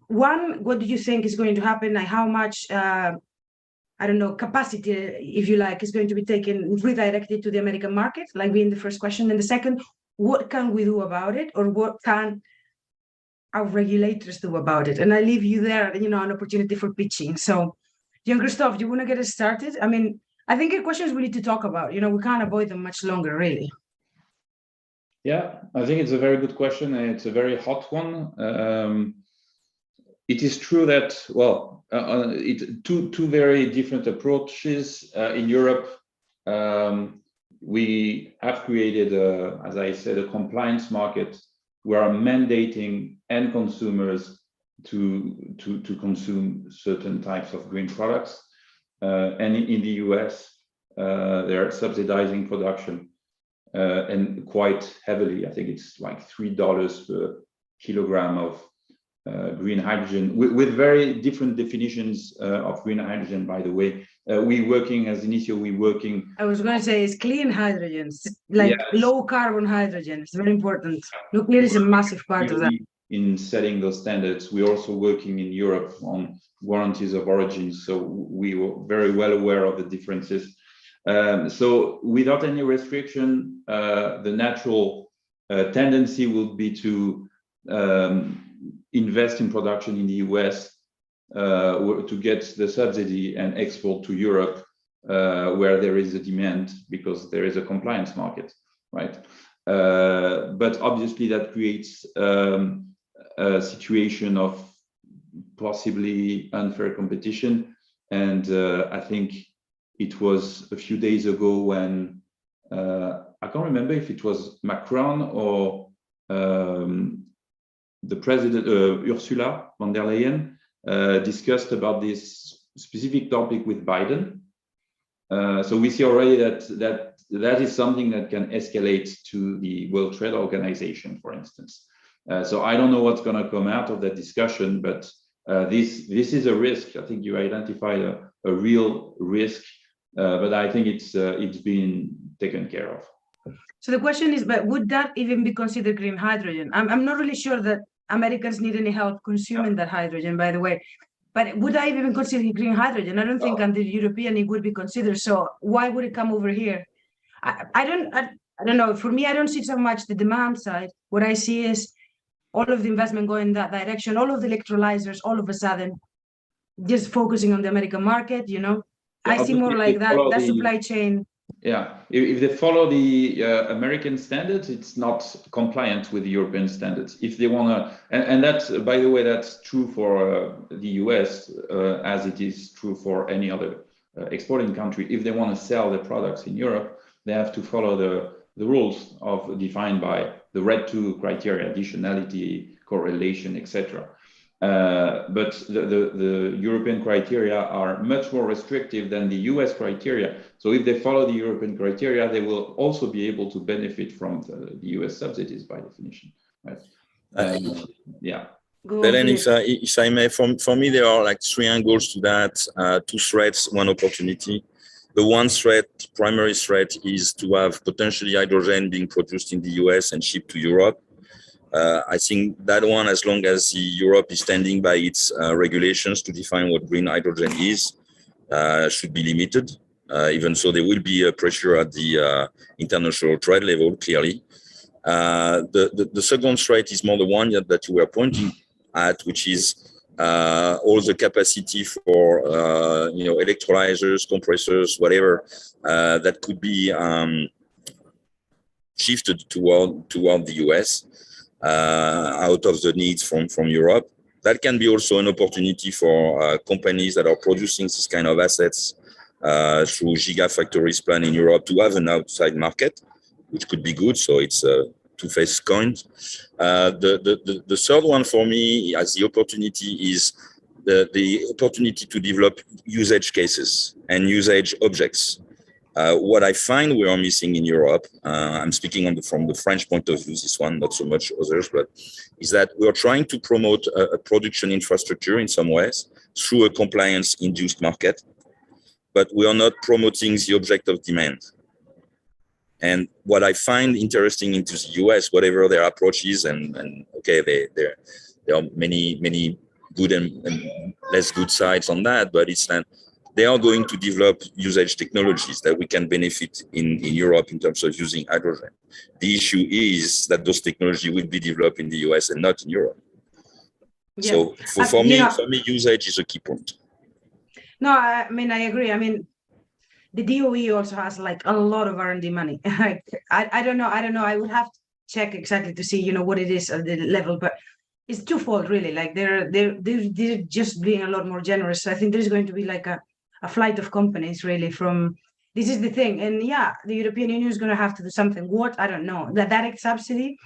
one, what do you think is going to happen and how much, I don't know, capacity, if you like, is going to be taken, redirected to the American market, like being the first question. And the second, what can we do about it, or what can our regulators do about it? And I leave you there, you know, an opportunity for pitching. So Jean-Christophe, do you want to get us started? I mean, I think the questions we need to talk about, you know, we can't avoid them much longer, really. Yeah, I think it's a very good question, and it's a very hot one. It is true that, well, two very different approaches in Europe. We have created, as I said, a compliance market. We are mandating end consumers to consume certain types of green products, and in the US they're subsidizing production and quite heavily. I think it's like $3 per kilogram of green hydrogen, with very different definitions of green hydrogen, by the way. We working as HInicio, I was going to say it's clean hydrogen, like low carbon hydrogen. It's very important. Nuclear is a massive part of that. In setting those standards, we're also working in Europe on warranties of origin, so we were very well aware of the differences. So without any restriction, the natural tendency will be to invest in production in the US to get the subsidy and export to Europe, where there is a demand because there is a compliance market, right? But obviously that creates a situation of possibly unfair competition. And I think it was a few days ago when I can't remember if it was Macron or the president, Ursula von der Leyen, discussed about this specific topic with Biden. So we see already that is something that can escalate to the World Trade Organization, for instance. So I don't know what's going to come out of that discussion, but this is a risk. I think you identified a real risk, but I think it's been taken care of. So the question is, but would that even be considered green hydrogen? I'm not really sure that Americans need any help consuming that hydrogen, by the way. But would I even consider it green hydrogen? I don't think under European it would be considered. So why would it come over here? I don't know. For me, I don't see so much the demand side. What I see is all of the investment going in that direction, all of the electrolyzers, all of a sudden, just focusing on the American market, you know. Yeah, I see more like that supply chain. Yeah, if they follow the American standards, it's not compliant with the European standards. If they want to, and that's, by the way, that's true for the US as it is true for any other exporting country. If they want to sell their products in Europe, they have to follow the rules defined by the RED II criteria, additionality, correlation, etc. But the European criteria are much more restrictive than the US criteria. So if they follow the European criteria, they will also be able to benefit from the US subsidies by definition. Right? Yeah. Then if I may, for me, there are like three angles to that, two threats, one opportunity. The one threat, primary threat, is to have potentially hydrogen being produced in the US and shipped to Europe. I think that one, as long as Europe is standing by its regulations to define what green hydrogen is, should be limited. Even so, there will be a pressure at the international trade level, clearly. The second threat is more the one that you were pointing at, which is all the capacity for electrolyzers, compressors, whatever, that could be shifted toward the US. Out of the needs from Europe. that can be also an opportunity for companies that are producing this kind of assets through gigafactories plan in Europe to have an outside market, which could be good. So it's a two-faced coin. The third one for me as the opportunity is the opportunity to develop usage cases and usage objects. What I find we are missing in Europe, I'm speaking from the French point of view, this one, not so much others, but is that we are trying to promote a production infrastructure in some ways through a compliance-induced market, but we are not promoting the object of demand. And what I find interesting into the US, whatever their approach is, and okay, there are many good and less good sides on that, but it's that they are going to develop usage technologies that we can benefit in Europe in terms of using hydrogen. The issue is that those technologies will be developed in the US and not in Europe. Yeah. So for me, usage is a key point. No, I mean, I agree. I mean, the DOE also has like a lot of R&D money. I don't know. I would have to check exactly to see, what it is at the level, but it's twofold really. Like they're just being a lot more generous. So I think there's going to be like a flight of companies really from, this is the thing. And yeah, the European Union is going to have to do something. What? I don't know. That direct subsidy,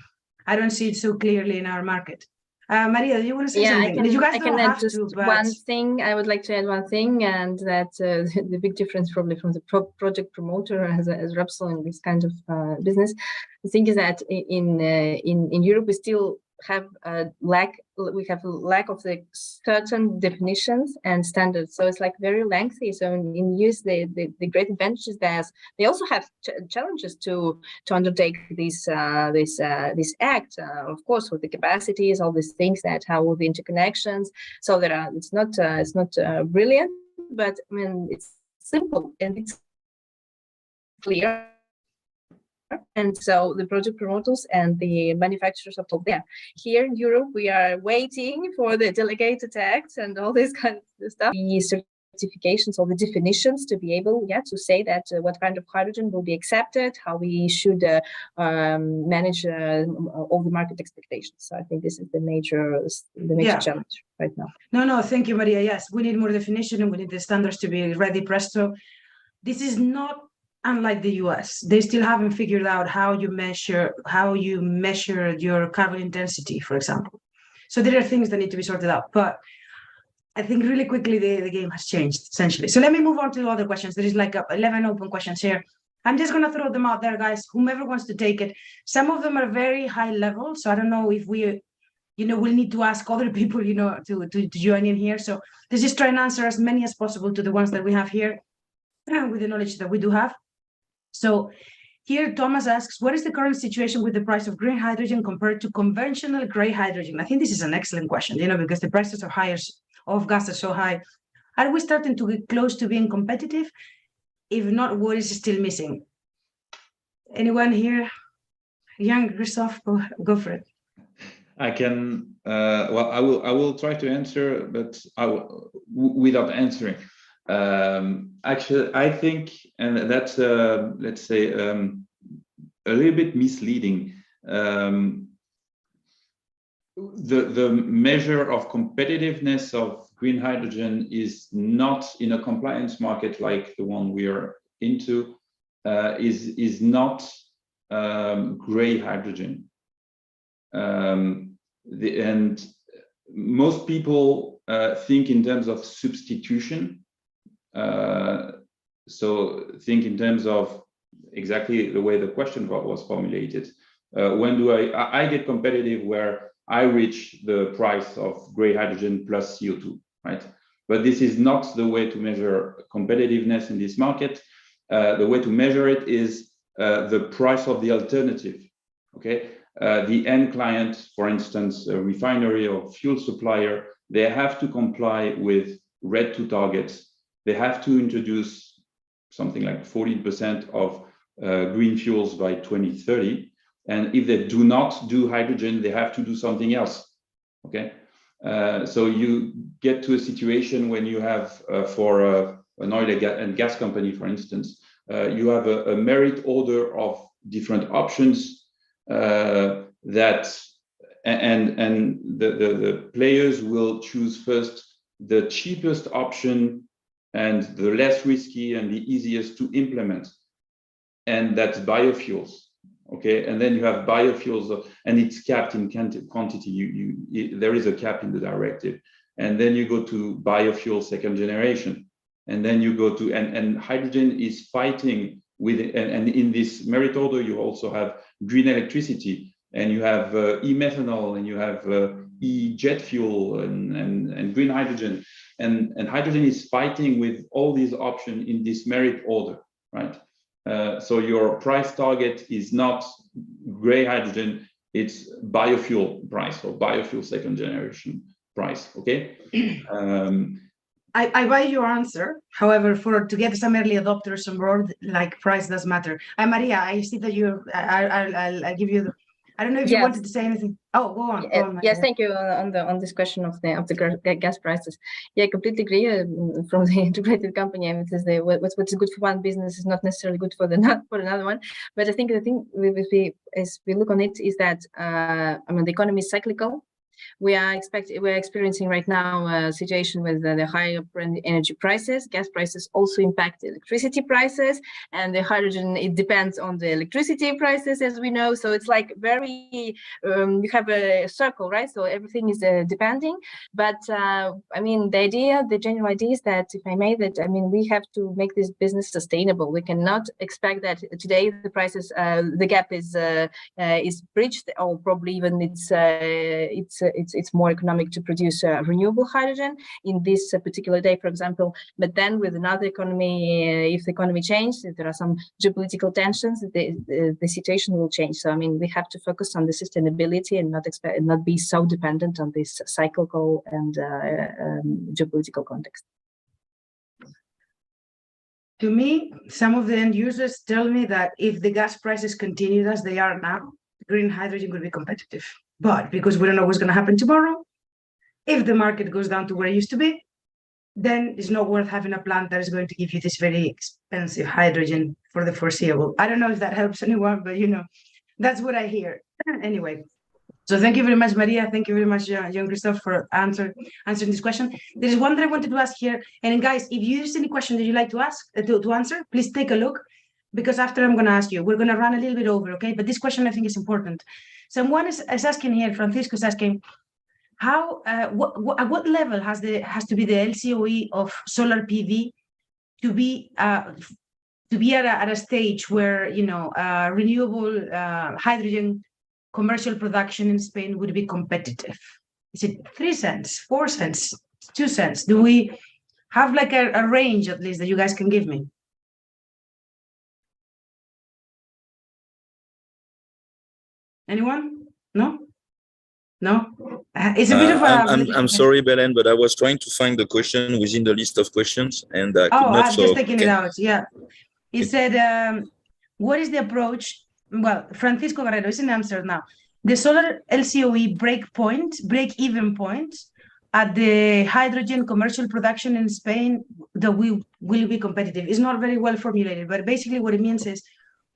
I don't see it so clearly in our market. Maria, do you want to say something? I can add just one thing. I would like to add one thing, and that the big difference probably from the project promoter as Repsol in this kind of business, the thing is that in Europe we still have a lack of the certain definitions and standards, so it's like very lengthy. So in use the great advantage is that they also have challenges to undertake this act, of course, with the capacities, all these things, that how will the interconnections, so that it's not brilliant, but I mean it's simple and it's clear. And so the project promoters and the manufacturers are told there. Here in Europe, we are waiting for the delegated acts and all this kind of stuff. The certifications or the definitions to be able, to say that what kind of hydrogen will be accepted, how we should manage all the market expectations. So I think this is the major challenge right now. No, thank you, Maria. Yes, we need more definition and we need the standards to be ready presto. This is not unlike the US. They still haven't figured out how you measure your carbon intensity, for example. So there are things that need to be sorted out. But I think really quickly the game has changed, essentially. So let me move on to other questions. There is like 11 open questions here. I'm just going to throw them out there, guys, whomever wants to take it. Some of them are very high level. So I don't know if we'll need to ask other people, to join in here. So let's just try and answer as many as possible to the ones that we have here with the knowledge that we do have. So here Thomas asks, what is the current situation with the price of green hydrogen compared to conventional gray hydrogen? I think this is an excellent question, because the prices of gas are so high. Are we starting to get close to being competitive? If not, what is still missing? Anyone here? Jean-Christophe, go for it. I can, I will try to answer, but without answering. Actually, I think, and that's let's say a little bit misleading. The measure of competitiveness of green hydrogen is not in a compliance market like the one we are into. Is not gray hydrogen, and most people think in terms of substitution. So think in terms of exactly the way the question was formulated. When do I get competitive where I reach the price of gray hydrogen plus CO2, right? But this is not the way to measure competitiveness in this market. The way to measure it is the price of the alternative, okay? The end client, for instance, a refinery or fuel supplier, they have to comply with RED II targets. They have to introduce something like 14% of green fuels by 2030. And if they do not do hydrogen, they have to do something else, okay? So you get to a situation when you have, for an oil and gas company, for instance, you have a merit order of different options that and the players will choose first the cheapest option and the less risky and the easiest to implement, and that's biofuels. Okay, and then you have biofuels, and it's capped in quantity. There is a cap in the directive, and then you go to biofuel second generation, and then you go to and hydrogen is fighting with, and in this merit order you also have green electricity, and you have e-methanol, and you have e-jet fuel, and green hydrogen, and hydrogen is fighting with all these options in this merit order, right? So your price target is not gray hydrogen, it's biofuel price, or biofuel second generation price, okay? I buy your answer. However, to get some early adopters on board, like price does matter. Maria, I see that I'll give you I don't know if you wanted to say anything. Oh, go on. Go on, yes, thank you on this question of the gas prices. Yeah, I completely agree. From the integrated company, I mean, what's good for one business is not necessarily good for another one. But I think the thing as we look on it is that I mean, the economy is cyclical. We're experiencing right now a situation with the higher energy prices. Gas prices also impact electricity prices, and the hydrogen, it depends on the electricity prices, as we know. So it's like very you have a circle, right? So everything is depending. But I mean, the general idea is that, if I may, that I mean, we have to make this business sustainable. We cannot expect that today the prices, the gap is bridged, or probably even it's more economic to produce renewable hydrogen in this particular day, for example. But then with another economy, if the economy changes, if there are some geopolitical tensions, the situation will change. So I mean, we have to focus on the sustainability and not be so dependent on this cyclical and geopolitical context. To me, some of the end users tell me that if the gas prices continue as they are now, green hydrogen will be competitive. But because we don't know what's going to happen tomorrow, if the market goes down to where it used to be, then it's not worth having a plant that is going to give you this very expensive hydrogen for the foreseeable. I don't know if that helps anyone, but you know, that's what I hear. Anyway, so thank you very much, Maria. Thank you very much, Jean-Christophe, for answering this question. There is one that I wanted to ask here. And guys, if you use any question that you'd like to ask, to answer, please take a look, because after I'm going to ask you, we're going to run a little bit over, okay? But this question I think is important. Someone is asking here, Francisco is asking, how, at what level has to be the LCOE of solar PV to be at a stage where, you know, renewable hydrogen commercial production in Spain would be competitive? Is it 3 cents, 4 cents, 2 cents? Do we have like a range at least that you guys can give me? Anyone? No? It's a bit of a... I'm sorry, Belen, but I was trying to find the question within the list of questions, and I could not. I'm just taking it out. Yeah. He said, what is the approach? Well, Francisco Guerrero is in Amsterdam now. The solar LCOE break-even point at the hydrogen commercial production in Spain that we will be competitive. It's not very well formulated, but basically what it means is,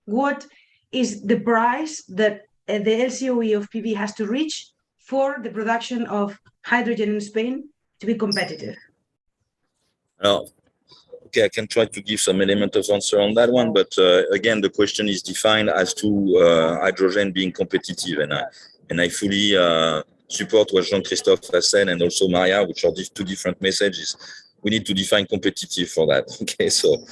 what is the price that the LCOE of PV has to reach for the production of hydrogen in Spain to be competitive? Okay, I can try to give some element of answer on that one, but again, the question is defined as to hydrogen being competitive, and I fully support what Jean-Christophe has said, and also Maria, which are these two different messages. We need to define competitive for that. Okay, so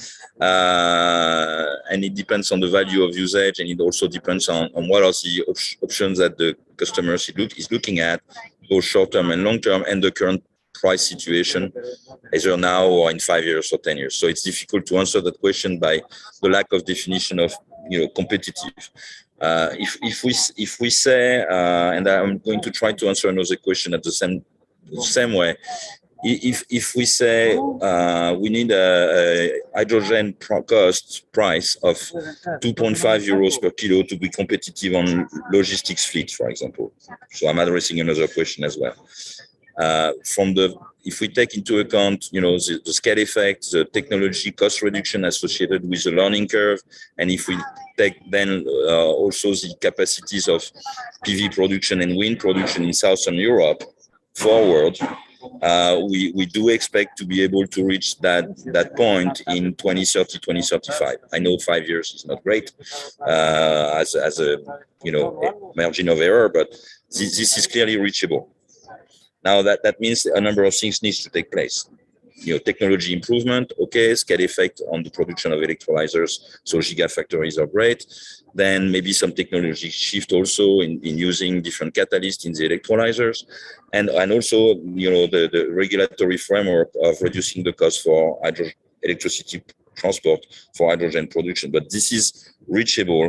and it depends on the value of usage, and it also depends on what are the options that the customer is looking at, both short-term and long-term, and the current price situation, either now or in 5 years or 10 years. So it's difficult to answer that question by the lack of definition of, you know, competitive. If we say, and I'm going to try to answer another question at the same way. If we say we need a hydrogen cost price of 2.5 euros per kilo to be competitive on logistics fleets, for example. So I'm addressing another question as well. If we take into account, you know, the scale effect, the technology cost reduction associated with the learning curve, and if we take then also the capacities of PV production and wind production in Southern Europe forward, we do expect to be able to reach that point in 2030, 2035. I know 5 years is not great as a margin of error, but this is clearly reachable. Now that means a number of things needs to take place. Technology improvement, okay, scale effect on the production of electrolyzers, so gigafactories are great. Then maybe some technology shift also in using different catalysts in the electrolyzers, and also the regulatory framework of reducing the cost for electricity transport for hydrogen production. But this is reachable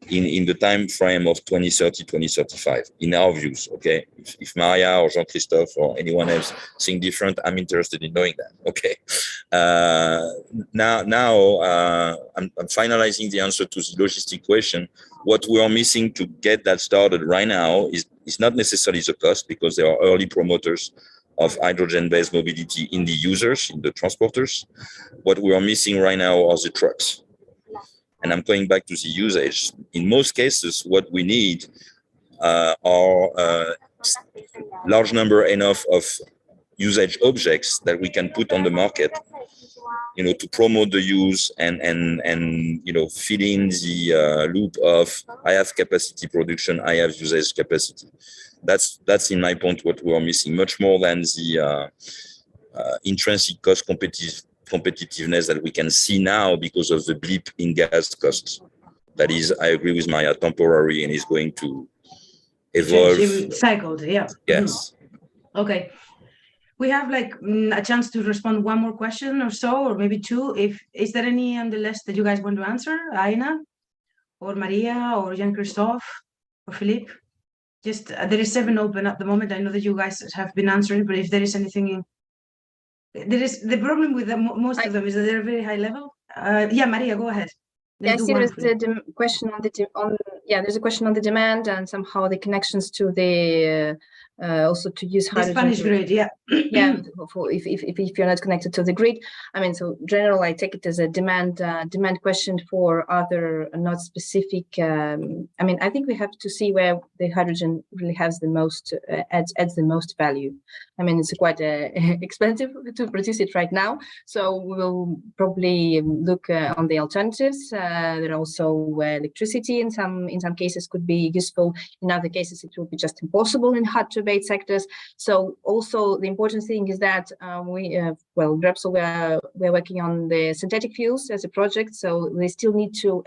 in the time frame of 2030, 2035, in our views, okay? If Maria or Jean-Christophe or anyone else think different, I'm interested in knowing that, okay? Now I'm finalizing the answer to the logistic question. What we are missing to get that started right now is not necessarily the cost, because there are early promoters of hydrogen-based mobility in the users, in the transporters. What we are missing right now are the trucks. And I'm going back to the usage. In most cases, what we need are large number enough of usage objects that we can put on the market, to promote the use and fill in the loop of I have capacity production, I have usage capacity. That's in my point what we are missing, much more than the intrinsic cost competitiveness that we can see now because of the blip in gas costs. That is, I agree with Maria, temporary and is going to evolve. Cycled, yeah. Yes. Okay. We have a chance to respond one more question or so, or maybe two. Is there any on the list that you guys want to answer? Aina, or Maria, or Jean-Christophe, or Philippe? Just there is 7 open at the moment. I know that you guys have been answering, but if there is anything there is the problem with most of them is that they're very high level. Yeah, Maria, go ahead. Yeah, I see there's a question on there's a question on the demand and somehow the connections to the also to use hydrogen. The Spanish grid, yeah. Yeah, if you're not connected to the grid. I mean, so general, I take it as a demand question for other not specific. I mean, I think we have to see where the hydrogen really has the most adds the most value. I mean, it's quite expensive to produce it right now, so we will probably look on the alternatives. There are also electricity in some cases could be useful. In other cases, it will be just impossible in hard to abate sectors. So also the important thing is that Repsol, we're working on the synthetic fuels as a project, so they still need to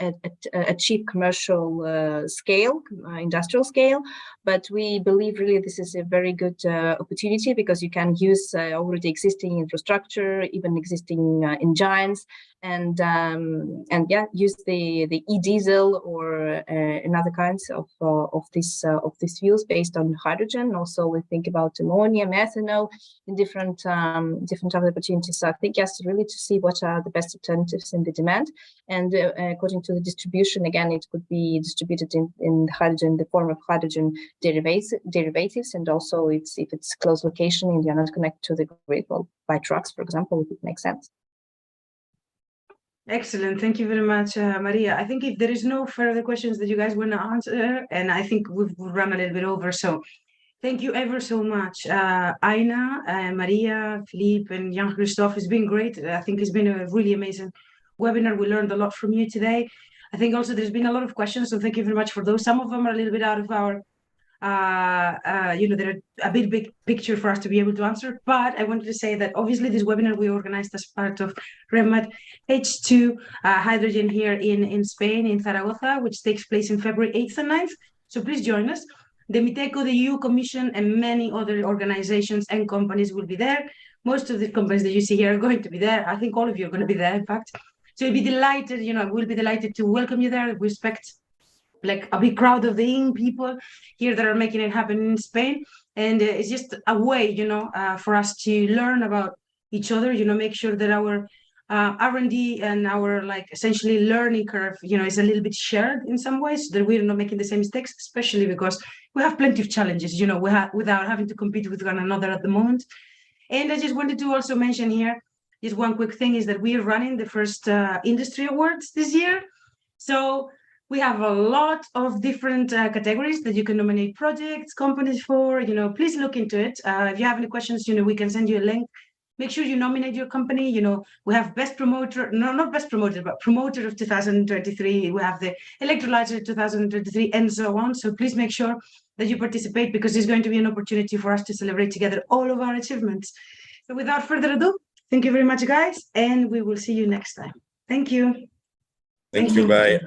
achieve commercial scale, industrial scale. But we believe really this is a very good opportunity because you can use already existing infrastructure, even existing engines, and use the e-diesel or another kinds of these fuels based on hydrogen. Also, we think about ammonia, methanol, in different other opportunities. So I think yes, really to see what are the best alternatives in the demand, and according to the distribution, again, it could be distributed in hydrogen, the form of hydrogen derivatives, and also if it's close location and you're not connected to the grid, well, by trucks, for example, it would make sense. Excellent. Thank you very much, Maria. I think if there is no further questions that you guys want to answer, and I think we've run a little bit over, so thank you ever so much. Aina, Maria, Philippe, and Jean-Christophe. It's been great. I think it's been a really amazing webinar. We learned a lot from you today. I think also there's been a lot of questions, so thank you very much for those. Some of them are a little bit out of our they're a big picture for us to be able to answer, but I wanted to say that obviously this webinar we organized as part of REMAT H2 Hydrogen here in Spain, in Zaragoza, which takes place in February 8th and 9th. So please join us. The MITECO, the EU Commission, and many other organizations and companies will be there. Most of the companies that you see here are going to be there. I think all of you are going to be there, in fact. So we'll be delighted to welcome you there. We expect like a big crowd of the young people here that are making it happen in Spain. And it's just a way, for us to learn about each other, make sure that our R&D and our essentially learning curve, is a little bit shared in some ways, so that we're not making the same mistakes, especially because we have plenty of challenges, without having to compete with one another at the moment. And I just wanted to also mention here, just one quick thing is that we are running the first industry awards this year. So We have a lot of different categories that you can nominate projects, companies for. Please look into it. If you have any questions, we can send you a link. Make sure you nominate your company. We have best promoter, no, not best promoter, but promoter of 2023. We have the electrolyzer 2023 and so on. So please make sure that you participate, because it's going to be an opportunity for us to celebrate together all of our achievements. So without further ado, thank you very much, guys. And we will see you next time. Thank you. Thank you. Bye.